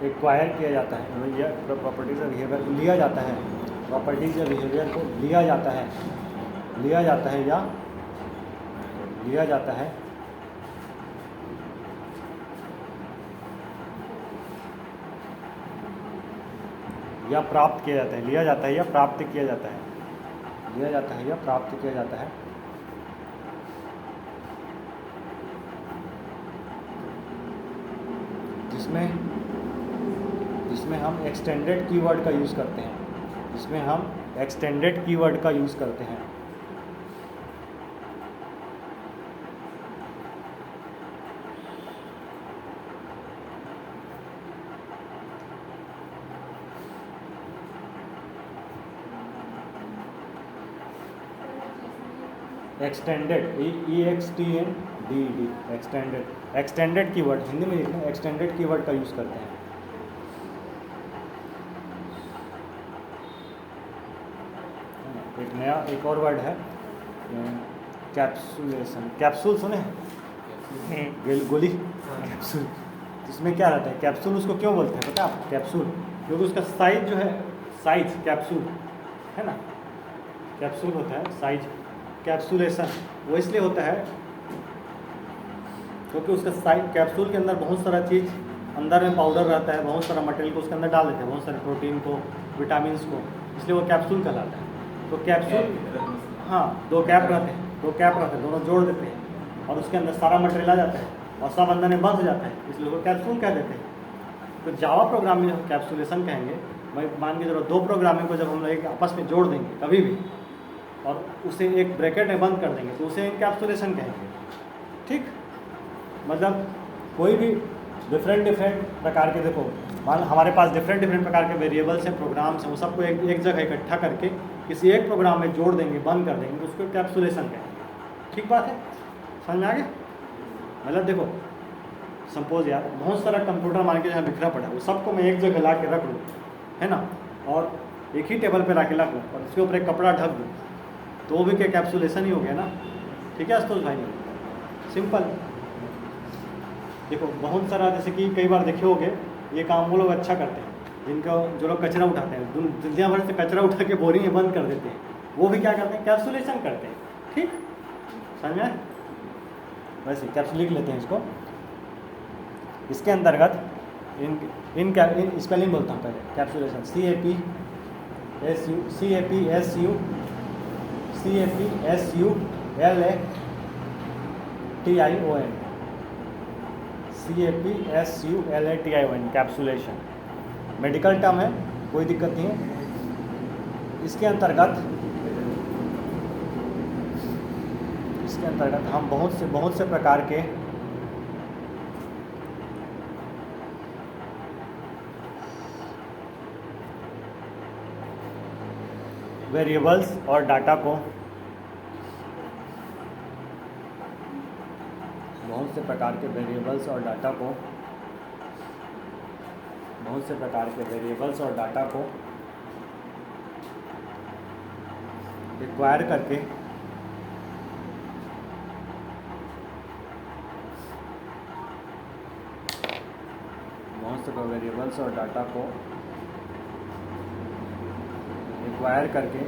एक्वायर किया जाता है, या प्रॉपर्टीज़ और बिहेवियर को लिया जाता है, प्रॉपर्टीज़ या बिहेवियर को लिया जाता है या प्राप्त किया जाता है, लिया जाता है या प्राप्त किया जाता है, लिया जाता है या प्राप्त किया जाता है। जिसमें हम एक्सटेंडेड कीवर्ड का यूज़ करते हैं, extended EXTENDED extended keyword, Hindi में लिखना है, एक्सटेंडेड कीवर्ड का यूज़ करते हैं। एक और वर्ड है कैप्सुलेशन। कैप्सूल सुने हैं? गोली कैप्सूल। इसमें क्या रहता है कैप्सूल, उसको क्यों बोलते हैं पता है आप? कैप्सूल क्योंकि उसका साइज जो है, साइज कैप्सूल है ना, कैप्सूल होता है साइज। कैप्सुलेशन वो इसलिए होता है क्योंकि उसका साइज, कैप्सूल के अंदर बहुत सारा चीज़ अंदर में पाउडर रहता है, बहुत सारा मटेरियल को उसके अंदर डाल देते हैं, बहुत सारे प्रोटीन को, विटामिन को, इसलिए वो कैप्सूल कहलाता है। तो कैप्सूल, हाँ, दो कैप रहते हैं, दोनों जोड़ देते हैं और उसके अंदर सारा मटेरियल आ जाता है और सब अंदर में बंध जाता है, इसलिए वो कैप्सूल कह देते हैं। तो जावा प्रोग्राम में जब कैप्सुलेशन कहेंगे, भाई मान के चलो दो प्रोग्रामिंग को जब हम लोग आपस में जोड़ देंगे कभी भी और उसे एक ब्रैकेट में बंद कर देंगे तो उसे कैप्सुलेशन कहेंगे। ठीक, मतलब कोई भी डिफरेंट प्रकार के, देखो मान हमारे पास डिफरेंट प्रकार के वेरिएबल्स हैं, प्रोग्राम्स हैं, वो सबको एक जगह इकट्ठा करके किसी एक प्रोग्राम में जोड़ देंगे, बंद कर देंगे, तो उसको कैप्सुलेशन कहेंगे। ठीक बात है, समझ में आ गया? मतलब देखो सपोज यार बहुत सारा कंप्यूटर मान के जहाँ बिखरा पड़ा है, वो सबको मैं एक जगह ला के रख लूँ, है ना, और एक ही टेबल पे ला के रख लूँ और उसके ऊपर एक कपड़ा ढक दूँ, तो वो भी क्या कैप्सुलेशन ही हो गया ना। ठीक है आशुतोष भाई, सिंपल। देखो बहुत सारा, जैसे कि कई बार देखे होगे ये काम वो लोग अच्छा करते हैं, जो लोग कचरा उठाते हैं, दुनिया भर से कचरा उठा के बोरी में बंद कर देते हैं, वो भी क्या करते हैं, कैप्सुलेशन करते हैं। ठीक, समझ में? वैसे कैप्सूल लिख लेते हैं इसको। इसके अंतर्गत इन स्पेलिंग बोलता हूँ पहले, capsulation CAPSULATION, capsulation medical term है, कोई दिक्कत नहीं है। इसके अंतर्गत हम बहुत से प्रकार के वेरिएबल्स और डाटा को, बहुत से प्रकार के वेरिएबल्स और डाटा को एक्वायर करके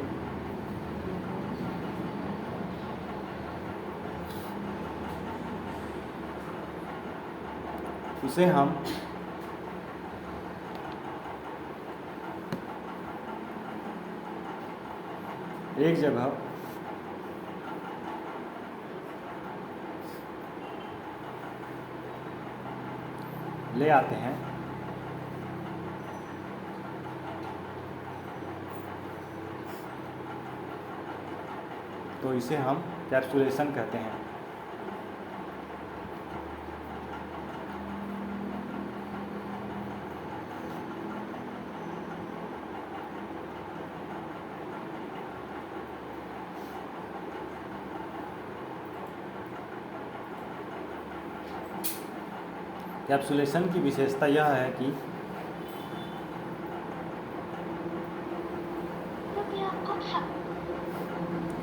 एक जगह ले आते हैं तो इसे हम कैप्सुलेशन कहते हैं। कैप्सुलेशन की विशेषता यह है कि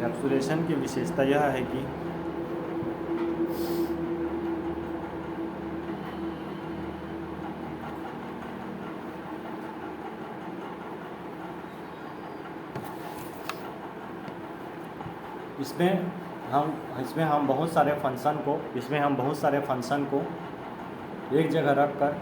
कैप्सुलेशन की विशेषता यह है कि इसमें हम बहुत सारे फंक्शन को एक जगह रखकर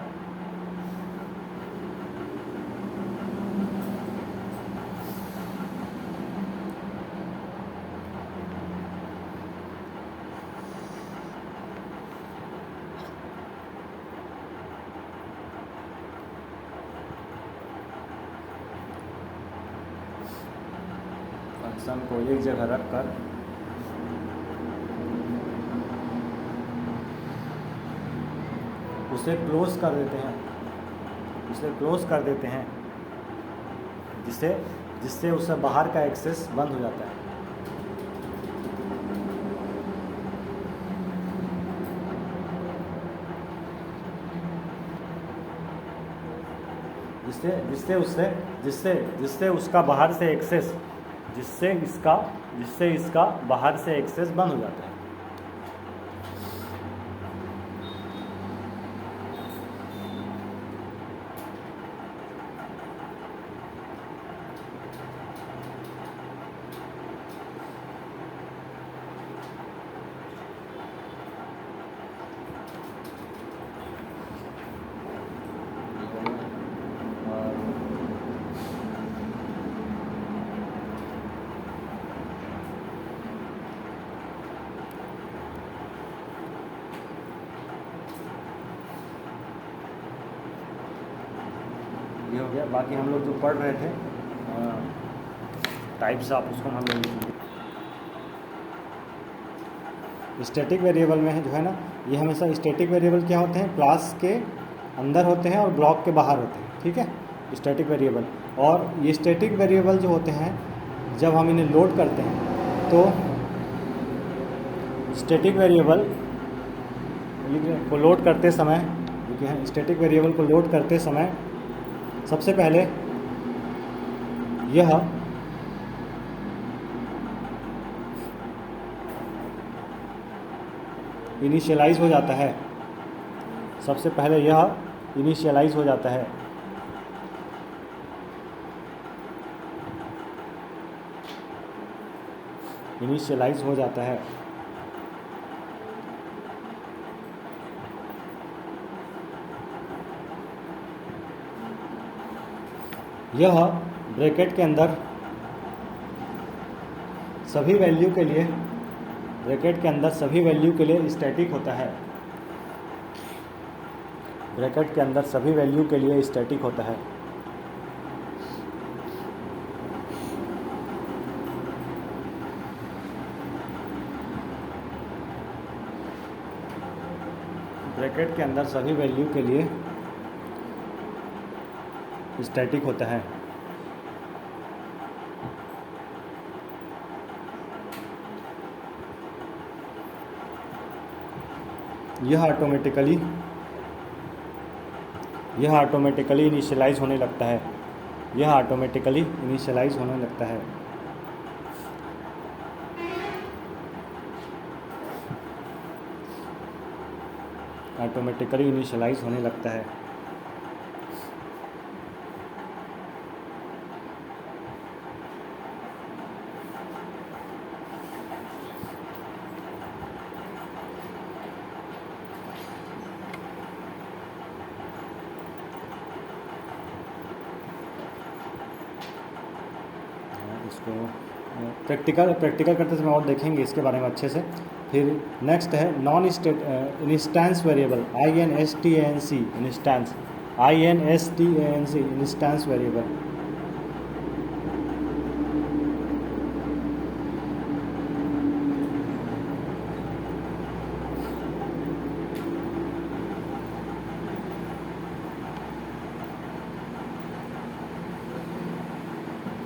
उसे क्लोज कर देते हैं जिससे उससे बाहर का एक्सेस बंद हो जाता है। जिससे उसका बाहर से एक्सेस जिससे इसका बाहर से एक्सेस बंद हो जाता है। ये हो गया। बाकी हम लोग जो पढ़ रहे थे टाइप्स ऑफ, उसको हम लोग स्टैटिक वेरिएबल में है जो है ना, ये हमेशा स्टैटिक वेरिएबल क्या होते हैं, क्लास के अंदर होते हैं और ब्लॉक के बाहर होते हैं, ठीक है, स्टैटिक वेरिएबल। और ये स्टैटिक वेरिएबल जो होते हैं जब हम इन्हें लोड करते हैं तो स्टैटिक वेरिएबल को लोड करते समय, देखिए स्टैटिक वेरिएबल को लोड करते समय सबसे पहले यह इनिशियलाइज हो जाता है। सबसे पहले यह इनिशियलाइज हो जाता है। इनिशियलाइज हो जाता है। यह ब्रैकेट के अंदर सभी वैल्यू के लिए स्टैटिक होता है। ब्रैकेट के अंदर सभी वैल्यू के लिए स्टैटिक होता है। ब्रैकेट के अंदर सभी वैल्यू के लिए स्टैटिक होता है। यह ऑटोमेटिकली इनिशियलाइज होने लगता है। ऑटोमेटिकली इनिशियलाइज होने लगता है। इसको प्रैक्टिकल करते समय और देखेंगे इसके बारे में अच्छे से। फिर नेक्स्ट है non instance variable, INSTANC instance, INSTANC instance variable.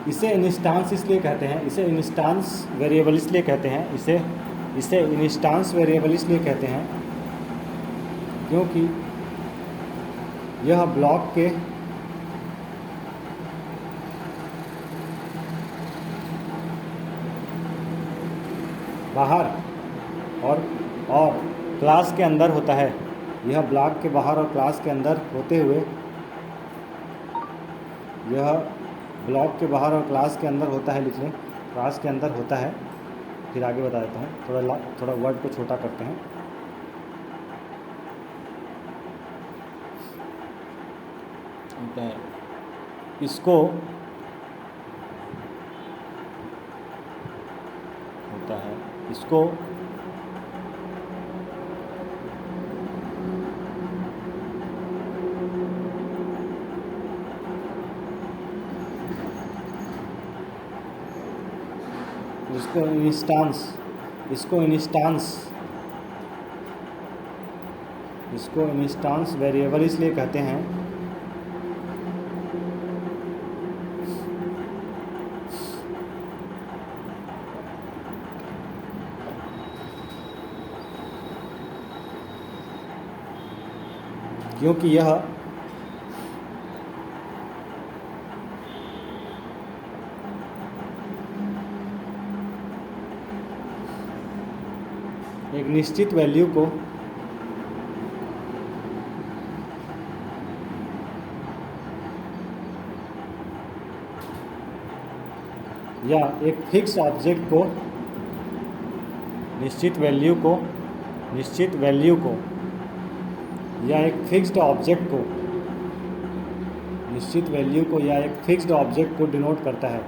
इसे इंस्टांस इसलिए कहते हैं, इसे इंस्टांस वेरिएबल इसलिए कहते हैं, इसे इंस्टांस वेरिएबल इसलिए कहते हैं क्योंकि यह ब्लॉक के बाहर और क्लास के अंदर होता है। यह ब्लॉक के बाहर और क्लास के अंदर होते हुए, यह ब्लॉक के बाहर और क्लास के अंदर होता है, लिख लें क्लास के अंदर होता है। फिर आगे बता देता हूँ, थोड़ा वर्ड को छोटा करते हैं। इसको होता है, इसको इसको इंस्टांस वेरिएबल इसलिए कहते हैं क्योंकि यह एक निश्चित वैल्यू को या एक फिक्स ऑब्जेक्ट को निश्चित वैल्यू को या एक फिक्स्ड ऑब्जेक्ट को निश्चित वैल्यू को या एक फिक्स्ड ऑब्जेक्ट को डिनोट करता है।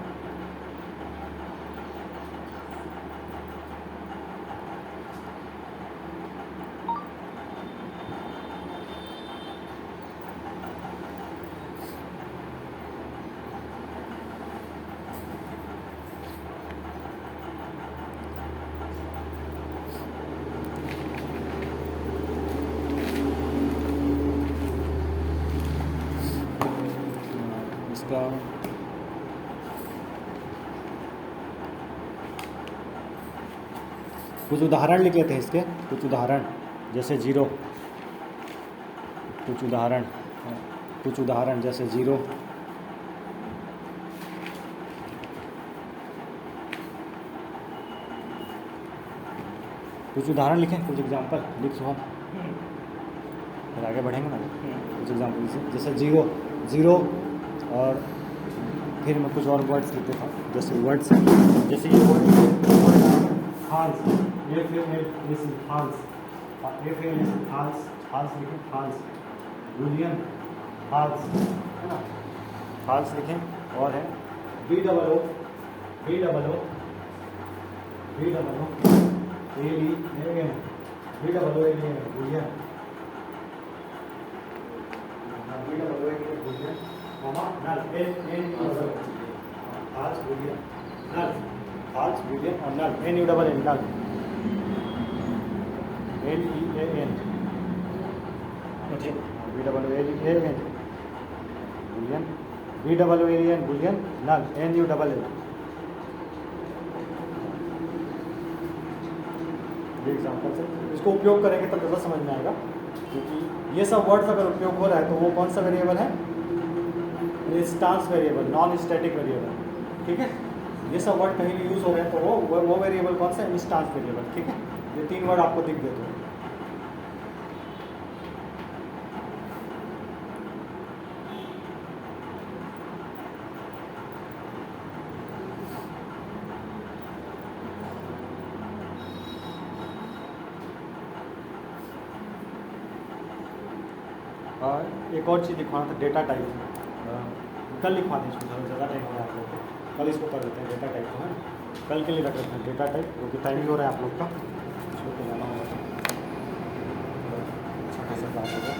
इसका कुछ उदाहरण लिख लेते हैं इसके, कुछ उदाहरण जैसे जीरो, कुछ उदाहरण जैसे जीरो, कुछ उदाहरण लिखें, कुछ एग्जांपल लिख सुहा, फिर आगे बढ़ेंगे ना। कुछ एग्जांपल जैसे जीरो और फिर मैं कुछ और वर्ड्स लिख देता हूँ, जैसे वर्ड्स जैसे ये वर्ड हाल्स, ये हाल्स, हाल्स लिखें, हाल्स, जूलियन हाल्स, है ना, हाल्स लिखें। और है VOO ALIAN, जूलियन, नल, हाल्स बुलियन और नल, NULL, नल, LEAN, VAAN बुलियन, नल, NULL। ये एग्जाम्पल से इसको उपयोग करेंगे तब ज़्यादा समझ में आएगा, क्योंकि ये सब वर्ड्स अगर उपयोग हो रहा है तो वो कौन सा वेरिएबल है, instance variable, non static variable. ठीक है, ये सब वर्ड कहीं भी यूज़ हो गए तो वो वेरिएबल कौन सा, इंस्टांस वेरिएबल। ठीक है, ये 3 वर्ड आपको दिख गए तो एक और चीज़ लिखवाना था, डेटा टाइप। कल लिखवा दें, इसमें ज़्यादा टाइम हो रहा है आपको, कल इसको कर देते हैं डेटा टाइप को, है। कल के लिए रख रखते हैं डेटा टाइप, क्योंकि टाइम भी हो रहा है आप लोग का, उसको तो जाना होगा। अच्छा खासा बात होगा,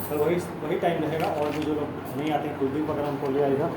तो वही टाइम रहेगा। और भी जो लोग नहीं आते हैं कुलदीप वगैरह उनको ले आएगा।